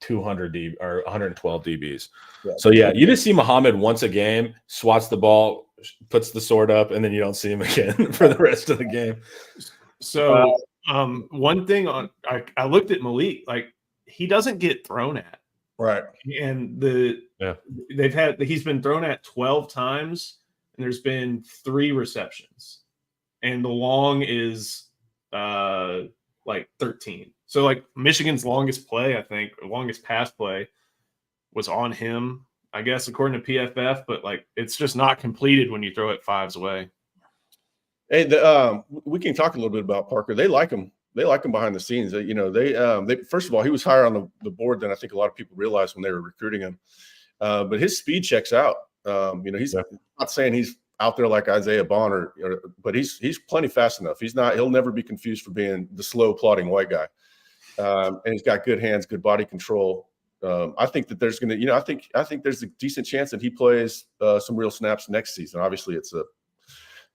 Speaker 1: 200 DB or 112 DBs. Yeah. So you just see Muhammad once a game, swats the ball, puts the sword up, and then you don't see him again for the rest of the game.
Speaker 3: So one thing I looked at Malik, like he doesn't get thrown at.
Speaker 2: Right.
Speaker 3: And he's been thrown at 12 times, and there's been 3 receptions. And the long is like 13. So like Michigan's longest play, I think, or longest pass play was on him, I guess, according to PFF, but like it's just not completed when you throw it 5s away.
Speaker 2: Hey, we can talk a little bit about Parker. They like him. They like him behind the scenes. They first of all, he was higher on the board than I think a lot of people realized when they were recruiting him. But his speed checks out. He's not saying he's out there like Isaiah Bond, but he's plenty fast enough. He'll never be confused for being the slow plodding white guy. And he's got good hands, good body control. I think that there's going to, I think there's a decent chance that he plays some real snaps next season. Obviously, it's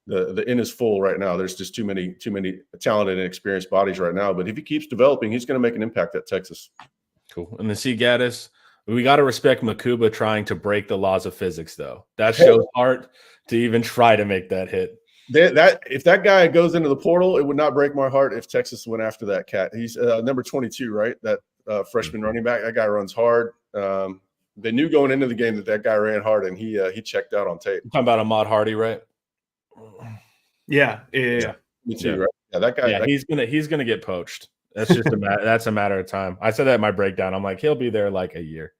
Speaker 2: the inn is full right now. There's just too many talented and experienced bodies right now. But if he keeps developing, he's going to make an impact at Texas.
Speaker 1: Cool. And then see Gaddis, we got to respect Makuba trying to break the laws of physics, though. That shows heart to even try to make that hit.
Speaker 2: If that guy goes into the portal, it would not break my heart if Texas went after that cat. He's number 22, right? That freshman running back. That guy runs hard. They knew going into the game that guy ran hard, and he checked out on tape.
Speaker 1: You're talking about Ahmad Hardy, right?
Speaker 3: Yeah.
Speaker 2: Me too, right? Yeah, that guy.
Speaker 1: Yeah, he's gonna get poached. That's just that's a matter of time. I said that in my breakdown. I'm like, he'll be there like a year.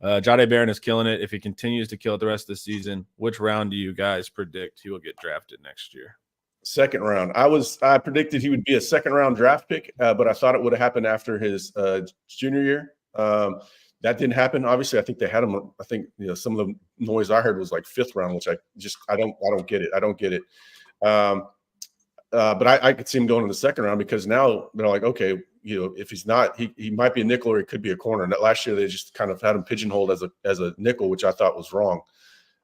Speaker 1: Jahdae Barron is killing it. If he continues to kill it the rest of the season, which round do you guys predict he will get drafted next year?
Speaker 2: Second round. I predicted he would be a second round draft pick, but I thought it would have happened after his junior year. That didn't happen. Obviously, I think they had him. I think some of the noise I heard was like fifth round, which I don't get it. I don't get it. But I could see him going in the second round because now they're like, okay, if he's not, he might be a nickel or he could be a corner. And last year they just kind of had him pigeonholed as a nickel, which I thought was wrong.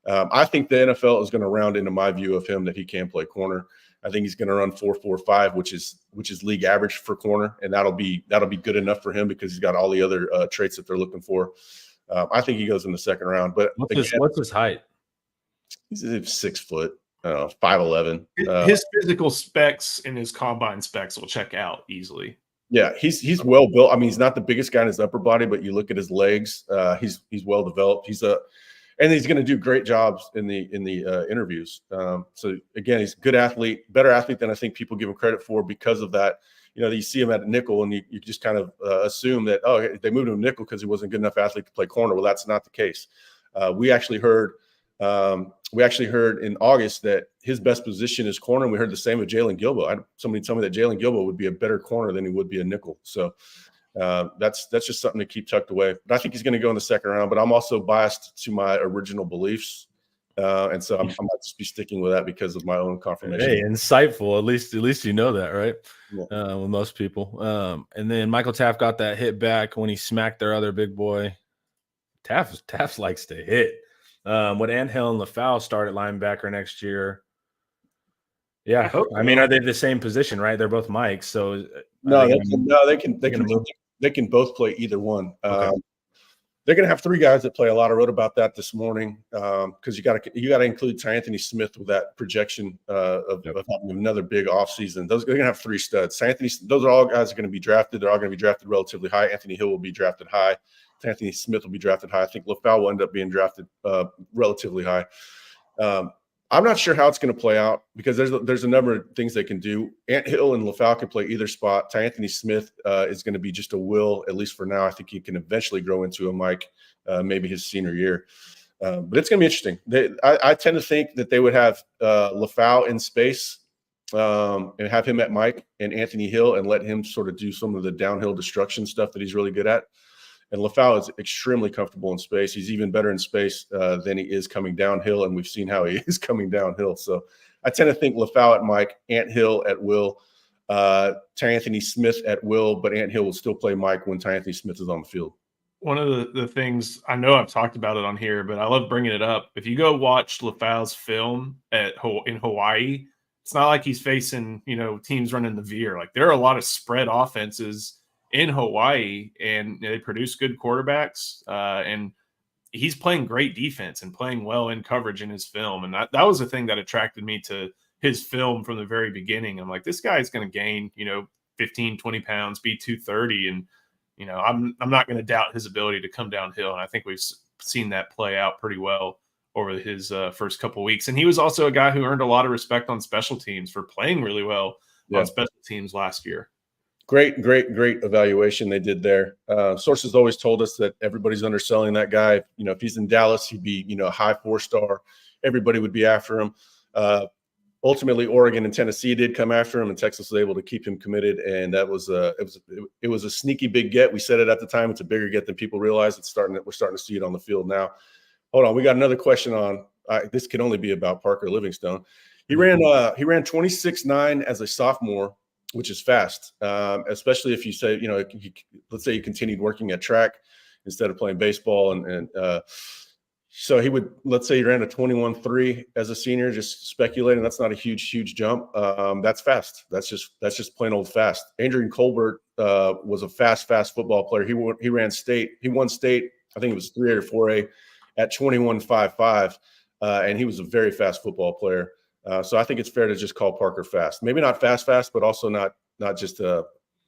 Speaker 2: I think the NFL is going to round into my view of him that he can play corner. I think he's going to run 4.45, which is league average for corner, and that'll be good enough for him because he's got all the other traits that they're looking for. I think he goes in the second round. But
Speaker 1: what's his height?
Speaker 2: He's 6 foot. 5'11".
Speaker 3: His physical specs and his combine specs will check out easily.
Speaker 2: Yeah, he's well built. I mean, he's not the biggest guy in his upper body, but you look at his legs. He's well developed. And he's going to do great jobs in the interviews. So again, he's a good athlete, better athlete than I think people give him credit for because of that. You see him at a nickel, and you just kind of assume that they moved him to nickel because he wasn't a good enough athlete to play corner. Well, that's not the case. We actually heard in August that his best position is corner, and we heard the same with Jalen Gilbo. Somebody told me that Jalen Gilbo would be a better corner than he would be a nickel. So that's just something to keep tucked away. But I think he's going to go in the second round. But I'm also biased to my original beliefs, and so I might just be sticking with that because of my own confirmation.
Speaker 1: Hey, insightful. At least you know that, right?
Speaker 2: Yeah.
Speaker 1: With most people. And then Michael Taft got that hit back when he smacked their other big boy. Taft likes to hit. Would Anthill and LaFau start at linebacker next year? Yeah, I mean, are they the same position? Right, they're both Mikes. So
Speaker 2: they can both play either one.
Speaker 1: Okay.
Speaker 2: They're going to have three guys that play a lot. I wrote about that this morning because you got to include Anthony Smith with that projection of having another big offseason. They're going to have three studs. Those are all guys that are going to be drafted. They're all going to be drafted relatively high. Anthony Hill will be drafted high. Anthony Smith will be drafted high. I think LaFau will end up being drafted relatively high. I'm not sure how it's going to play out because there's a number of things they can do. Ant Hill and LaFau can play either spot. Anthony Smith is going to be just a will, at least for now. I think he can eventually grow into a Mike, maybe his senior year. But it's going to be interesting. I tend to think that they would have LaFau in space and have him at Mike and Anthony Hill and let him sort of do some of the downhill destruction stuff that he's really good at. And LaFau is extremely comfortable in space. He's even better in space than he is coming downhill, and we've seen how he is coming downhill. So I tend to think LaFau at Mike, Ant Hill at will, Anthony Smith at will, but Ant Hill will still play Mike when Anthony Smith is on the field.
Speaker 3: One of the things, I know I've talked about it on here, but I love bringing it up. If you go watch LaFau's film in Hawaii, it's not like he's facing, teams running the veer. Like there are a lot of spread offenses in Hawaii, and they produce good quarterbacks, and he's playing great defense and playing well in coverage in his film. And that was the thing that attracted me to his film from the very beginning. I'm like, this guy's going to gain, 15, 20 pounds, be 230. And, I'm not going to doubt his ability to come downhill. And I think we've seen that play out pretty well over his first couple of weeks. And he was also a guy who earned a lot of respect on special teams for playing really well on special teams last year.
Speaker 2: Great evaluation they did there. Sources always told us that everybody's underselling that guy. If he's in Dallas, he'd be, a high 4-star. Everybody would be after him. Ultimately, Oregon and Tennessee did come after him, and Texas was able to keep him committed. And that was it was a sneaky big get. We said it at the time. It's a bigger get than people realize. We're starting to see it on the field now. Hold on, we got another question on. This can only be about Parker Livingstone. He ran 26.9 as a sophomore, which is fast, especially if you say, let's say you continued working at track instead of playing baseball. So he would, let's say he ran a 21.3 as a senior, just speculating. That's not a huge jump. That's fast. That's just plain old fast. Adrian Colbert was a fast football player. He ran state. He won state. I think it was 3A or 4A at 21.55, and he was a very fast football player. So I think it's fair to just call Parker fast. Maybe not fast, but also not just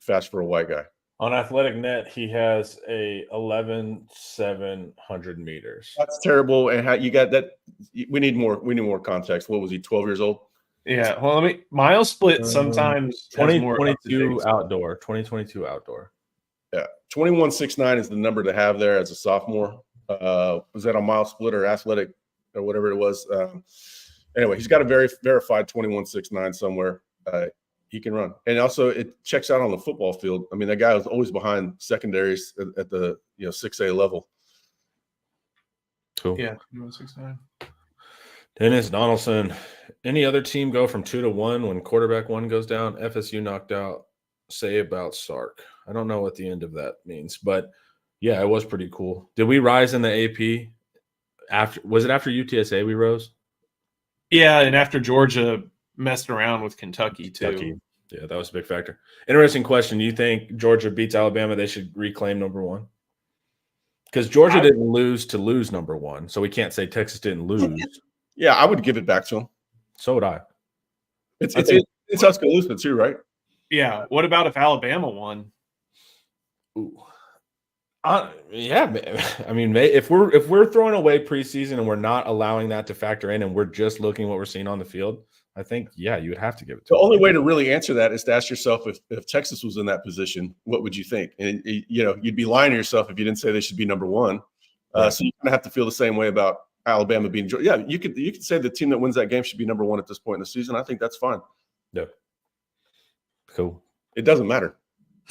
Speaker 2: fast for a white guy.
Speaker 1: On Athletic Net, he has a 11,700 meters.
Speaker 2: That's terrible. And how you got that? We need more context. What was he? 12 years old?
Speaker 3: Yeah. Well, mile split sometimes
Speaker 1: 2022 outdoor. 2022 outdoor.
Speaker 2: Yeah, 21.69 is the number to have there as a sophomore. Was that on mile split or athletic or whatever it was? Anyway, he's got a very verified 21.69 somewhere. He can run, and also it checks out on the football field. I mean, that guy was always behind secondaries at the 6A level.
Speaker 1: Cool.
Speaker 3: Yeah, 21.69.
Speaker 1: Dennis Donaldson. Any other team go from 2 to 1 when quarterback 1 goes down? FSU knocked out. Say about Sark. I don't know what the end of that means, but yeah, it was pretty cool. Did we rise in the AP? Was it after UTSA we rose?
Speaker 3: Yeah, and after Georgia messed around with Kentucky too.
Speaker 1: Yeah, that was a big factor. Interesting question. Do you think Georgia beats Alabama? They should reclaim number 1? Because Georgia didn't lose number 1, so we can't say Texas didn't lose.
Speaker 2: Yeah, I would give it back to him.
Speaker 1: So would I.
Speaker 2: It's Tuscaloosa too, right?
Speaker 3: Yeah. What about if Alabama won?
Speaker 1: Ooh. Yeah, I mean, if we're throwing away preseason and we're not allowing that to factor in, and we're just looking at what we're seeing on the field, I think you would have to give it to
Speaker 2: the
Speaker 1: them.
Speaker 2: only way to really answer that is to ask yourself if Texas was in that position, what would you think? And you'd be lying to yourself if you didn't say they should be number 1.
Speaker 1: Right.
Speaker 2: So you're gonna have to feel the same way about Alabama being. Yeah, you could say the team that wins that game should be number 1 at this point in the season. I think that's fine.
Speaker 1: Yeah. Cool.
Speaker 2: It doesn't matter.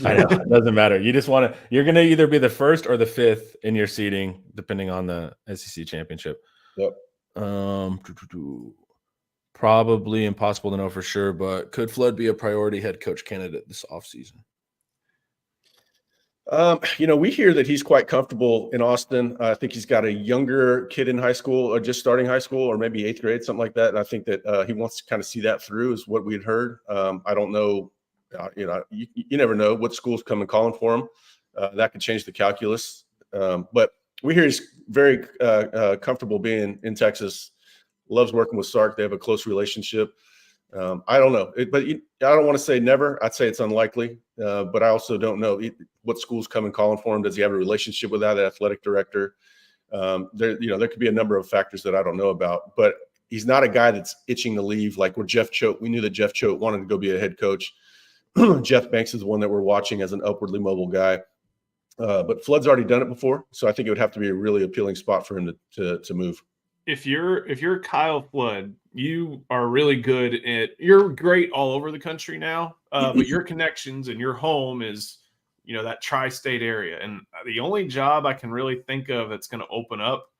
Speaker 1: I know. It doesn't matter. You just want to – you're going to either be the 1st or the 5th in your seeding, depending on the SEC championship.
Speaker 2: Yep.
Speaker 1: Probably impossible to know for sure, but could Flood be a priority head coach candidate this offseason?
Speaker 2: We hear that he's quite comfortable in Austin. I think he's got a younger kid in high school or just starting high school or maybe 8th grade, something like that. And I think that he wants to kind of see that through is what we had heard. I don't know. You never know what school's coming calling for him. That could change the calculus. But we hear he's very comfortable being in Texas, loves working with Sark. They have a close relationship. I don't know, I don't want to say never. I'd say it's unlikely, but I also don't know what school's coming calling for him. Does he have a relationship with that athletic director? There could be a number of factors that I don't know about, but he's not a guy that's itching to leave. Like with Jeff Choate, we knew that Jeff Choate wanted to go be a head coach. Jeff Banks is the one that we're watching as an upwardly mobile guy. But Flood's already done it before, so I think it would have to be a really appealing spot for him to move.
Speaker 3: If you're Kyle Flood, you are really good you're great all over the country now, but your connections and your home is, that tri-state area. And the only job I can really think of that's going to open up,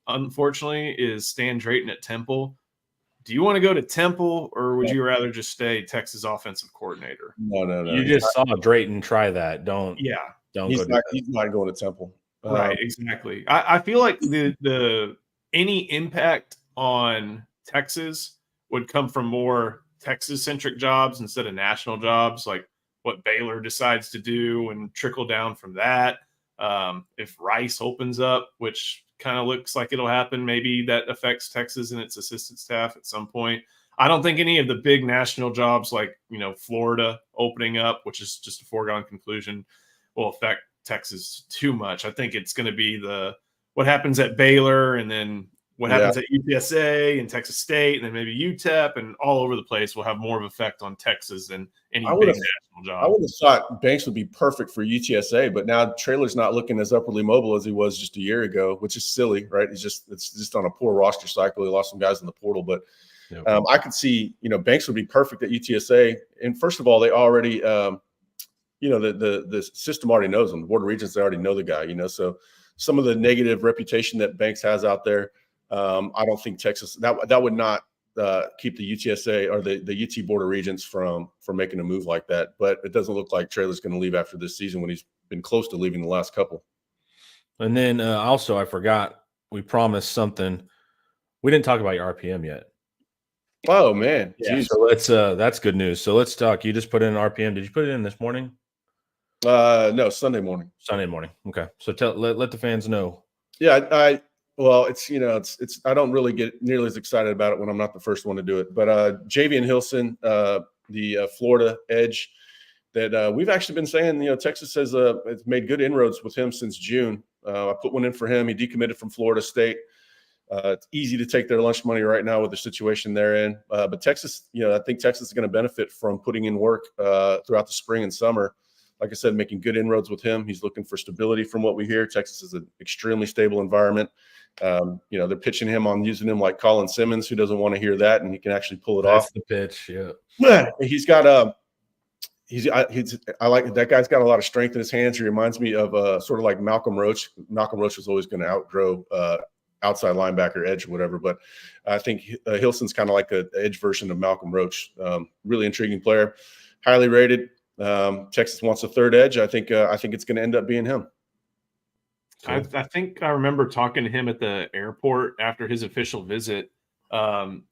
Speaker 3: unfortunately, is Stan Drayton at Temple. Do you want to go to Temple, or would you rather just stay Texas offensive coordinator?
Speaker 2: No.
Speaker 1: You just saw Drayton try that. Don't.
Speaker 2: He's not going to Temple.
Speaker 3: Right, exactly. I feel like the any impact on Texas would come from more Texas-centric jobs instead of national jobs, like what Baylor decides to do and trickle down from that. If Rice opens up, which kind of looks like it'll happen, maybe that affects Texas and its assistant staff at some point. I don't think any of the big national jobs like, Florida opening up, which is just a foregone conclusion, will affect Texas too much. I think it's going to be what happens at Baylor and then what happens at UTSA and Texas State and then maybe UTEP and all over the place will have more of an effect on Texas than any big national job.
Speaker 2: I would have thought Banks would be perfect for UTSA, but now Traylor's not looking as upwardly mobile as he was just a year ago, which is silly, right? It's just on a poor roster cycle. He lost some guys in the portal, but I could see, Banks would be perfect at UTSA. And first of all, they already, the system already knows him. The Board of Regents, they already know the guy, so some of the negative reputation that Banks has out there, I don't think Texas that would not keep the UTSA or the UT Board of Regents from making a move like that. But it doesn't look like Traylor's going to leave after this season when he's been close to leaving the last couple.
Speaker 1: And then also, I forgot, we promised something. We didn't talk about your RPM yet.
Speaker 2: Oh man,
Speaker 1: Yeah.
Speaker 2: Jeez.
Speaker 1: So let's that's good news. So let's talk. You just put in RPM. Did you put it in this morning?
Speaker 2: No, Sunday morning.
Speaker 1: Sunday morning. Okay. So let the fans know.
Speaker 2: Yeah, well, it's it's I don't really get nearly as excited about it when I'm not the first one to do it. But Javian Hilson, the Florida edge, that we've actually been saying, Texas has it's made good inroads with him since June. I put one in for him. He decommitted from Florida State. It's easy to take their lunch money right now with the situation they're in. But Texas, I think Texas is going to benefit from putting in work throughout the spring and summer. Like I said, making good inroads with him. He's looking for stability from what we hear. Texas is an extremely stable environment. They're pitching him on using him like Colin Simmons, who doesn't want to hear that, and he can actually pull it off.
Speaker 1: That's the pitch. Yeah.
Speaker 2: He's got I like that guy's got a lot of strength in his hands. He reminds me of sort of like Malcolm Roach. Malcolm Roach was always going to outgrow outside linebacker, edge, whatever. But I think Hilson's kind of like an edge version of Malcolm Roach. Really intriguing player, highly rated. Texas wants a third edge. I think it's going to end up being him.
Speaker 3: Cool. I think I remember talking to him at the airport after his official visit, and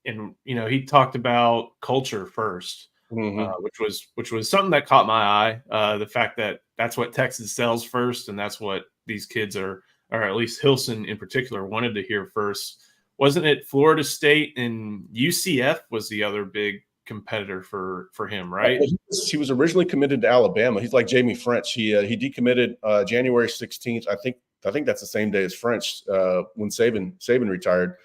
Speaker 3: he talked about culture first, which was something that caught my eye. The fact that that's what Texas sells first, and that's what these kids are, or at least Hilson in particular, wanted to hear first. Wasn't it Florida State and UCF was the other big competitor for him, right?
Speaker 2: He was originally committed to Alabama. He's like Jamie French. He decommitted January 16th. I think that's the same day as French when Saban retired.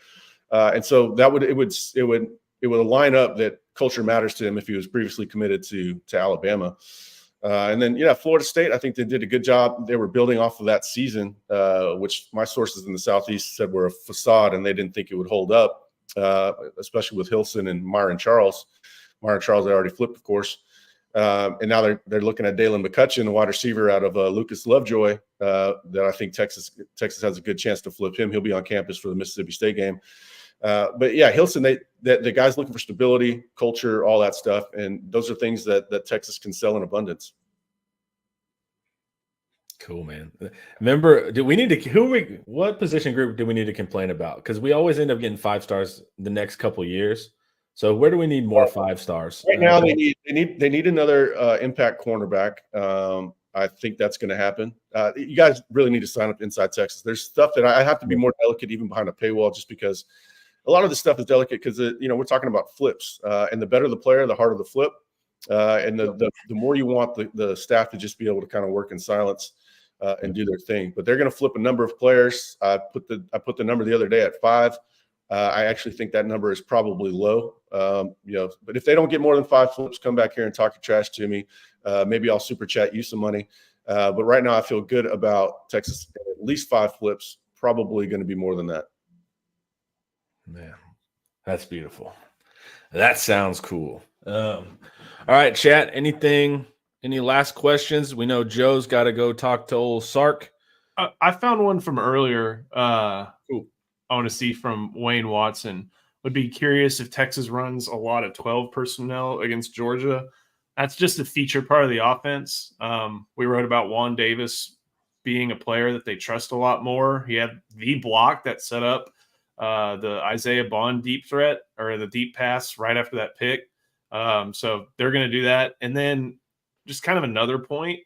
Speaker 2: And so it would line up that culture matters to him if he was previously committed to Alabama. And then Florida State, I think they did a good job. They were building off of that season, which my sources in the Southeast said were a facade, and they didn't think it would hold up, especially with Hilson and Myron Charles. Myron Charles had already flipped, of course. And now they're looking at Dalen McCutcheon, the wide receiver out of Lucas Lovejoy, that I think Texas has a good chance to flip him. He'll be on campus for the Mississippi State game. But yeah, Hilson, the guy's looking for stability, culture, all that stuff, and those are things that Texas can sell in abundance.
Speaker 1: Cool, man. Remember, what position group do we need to complain about? Because we always end up getting 5 stars the next couple of years. So where do we need more 5 stars?
Speaker 2: Right now, they need another impact cornerback. I think that's going to happen. You guys really need to sign up Inside Texas. There's stuff that I have to be more delicate even behind a paywall, just because a lot of the stuff is delicate because we're talking about flips, and the better the player, the harder the flip, and the more you want the staff to just be able to kind of work in silence and do their thing. But they're going to flip a number of players. I put the number the other day at 5. I actually think that number is probably low. But if they don't get more than 5 flips, come back here and talk your trash to me. Maybe I'll super chat you some money. But right now I feel good about Texas. At least 5 flips, probably going to be more than that.
Speaker 1: Man, that's beautiful. That sounds cool. All right, chat. Any last questions? We know Joe's got to go talk to old Sark.
Speaker 3: I found one from earlier. I want to see from Wayne Watson. Would be curious if Texas runs a lot of 12 personnel against Georgia. That's just a feature part of the offense. We wrote about Juan Davis being a player that they trust a lot more. He had the block that set up the Isaiah Bond deep threat or the deep pass right after that pick. So they're going to do that. And then just kind of another point,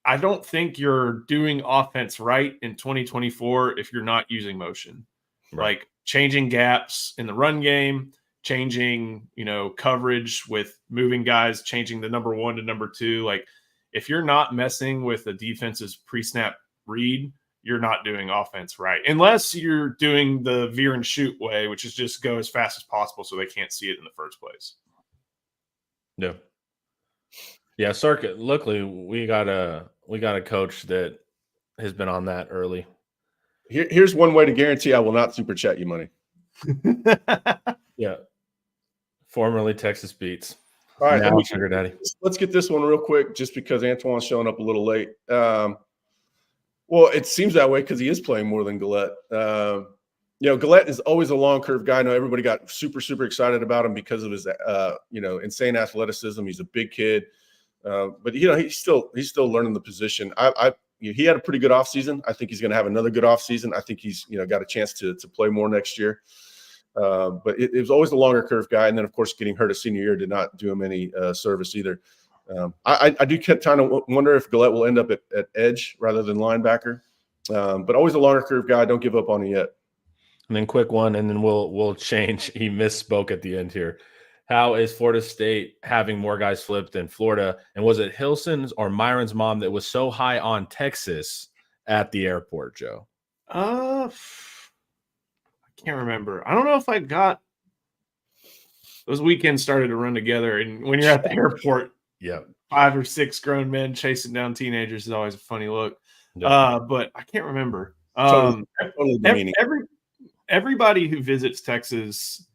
Speaker 3: I don't think you're doing offense right in 2024 if you're not using motion. Right. Like changing gaps in the run game, changing, coverage with moving guys, changing the number 1 to number 2. Like if you're not messing with the defense's pre-snap read, you're not doing offense right. Unless you're doing the veer and shoot way, which is just go as fast as possible so they can't see it in the first place.
Speaker 1: No. Yeah, Circuit. Luckily, we got a coach that has been on that early.
Speaker 2: Here's one way to guarantee I will not super chat you money.
Speaker 1: Yeah. Formerly Texas Beats.
Speaker 2: All right,
Speaker 1: now Sugar Daddy.
Speaker 2: Let's get this one real quick, just because Antoine's showing up a little late. Well, it seems that way because he is playing more than Gillette. Gillette is always a long curve guy. I know everybody got super, super excited about him because of his, insane athleticism. He's a big kid, but he's still learning the position. he had a pretty good offseason. I think he's going to have another good offseason. I think he's got a chance to play more next year. But it was always the longer curve guy. And then, of course, getting hurt a senior year did not do him any service either. I do kind of wonder if Gillette will end up at edge rather than linebacker. But always a longer curve guy. Don't give up on him yet.
Speaker 1: And then quick one, and then we'll change. He misspoke at the end here. How is Florida State having more guys flipped than Florida? And was it Hilson's or Myron's mom that was so high on Texas at the airport, Joe?
Speaker 3: I can't remember. I don't know if I got those weekends started to run together. And when you're at the airport, 5 or 6 grown men chasing down teenagers is always a funny look. But I can't remember. Everybody who visits Texas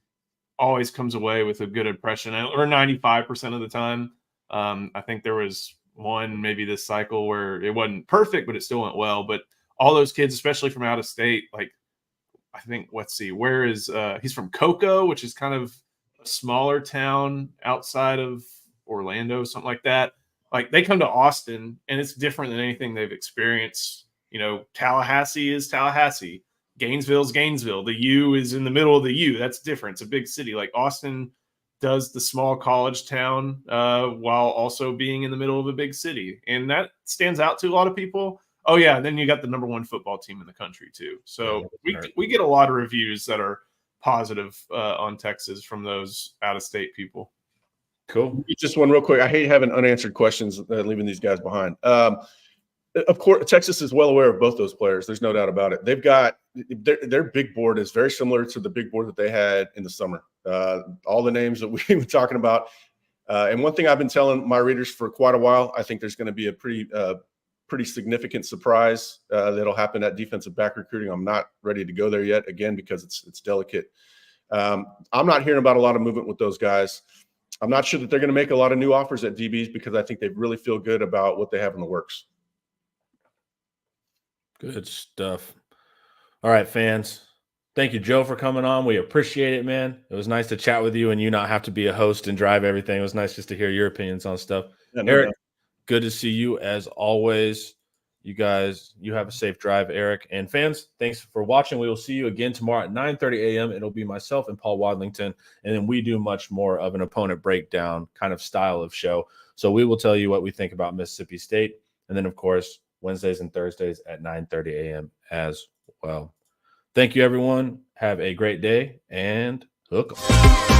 Speaker 3: always comes away with a good impression, or 95% of the time. I think there was one maybe this cycle where it wasn't perfect, but it still went well. But all those kids, especially from out of state, like I think, where is he's from Cocoa, which is kind of a smaller town outside of Orlando, something like that. Like they come to Austin and it's different than anything they've experienced. Tallahassee is Tallahassee. Gainesville's Gainesville. The U is in the middle of the U. That's different. It's a big city. Like Austin does the small college town while also being in the middle of a big city. And that stands out to a lot of people. Oh, yeah. And then you got the #1 football team in the country, too. So we get a lot of reviews that are positive on Texas from those out-of-state people.
Speaker 1: Cool.
Speaker 2: Just one real quick. I hate having unanswered questions, leaving these guys behind. Of course, Texas is well aware of both those players. There's no doubt about it. They've got their big board is very similar to the big board that they had in the summer. All the names that we were talking about. And one thing I've been telling my readers for quite a while, I think there's going to be a pretty significant surprise that'll happen at defensive back recruiting. I'm not ready to go there yet, again, because it's delicate. I'm not hearing about a lot of movement with those guys. I'm not sure that they're going to make a lot of new offers at DBs because I think they really feel good about what they have in the works.
Speaker 1: Good stuff. All right, fans. Thank you, Joe, for coming on. We appreciate it, man. It was nice to chat with you and you not have to be a host and drive everything. It was nice just to hear your opinions on stuff. Eric, good to see you as always. You guys, you have a safe drive, Eric. And fans, thanks for watching. We will see you again tomorrow at 9:30 a.m. It'll be myself and Paul Wadlington. And then we do much more of an opponent breakdown kind of style of show. So we will tell you what we think about Mississippi State. And then, of course, Wednesdays and Thursdays at 9:30 a.m. as well. Thank you, everyone. Have a great day and hook 'em.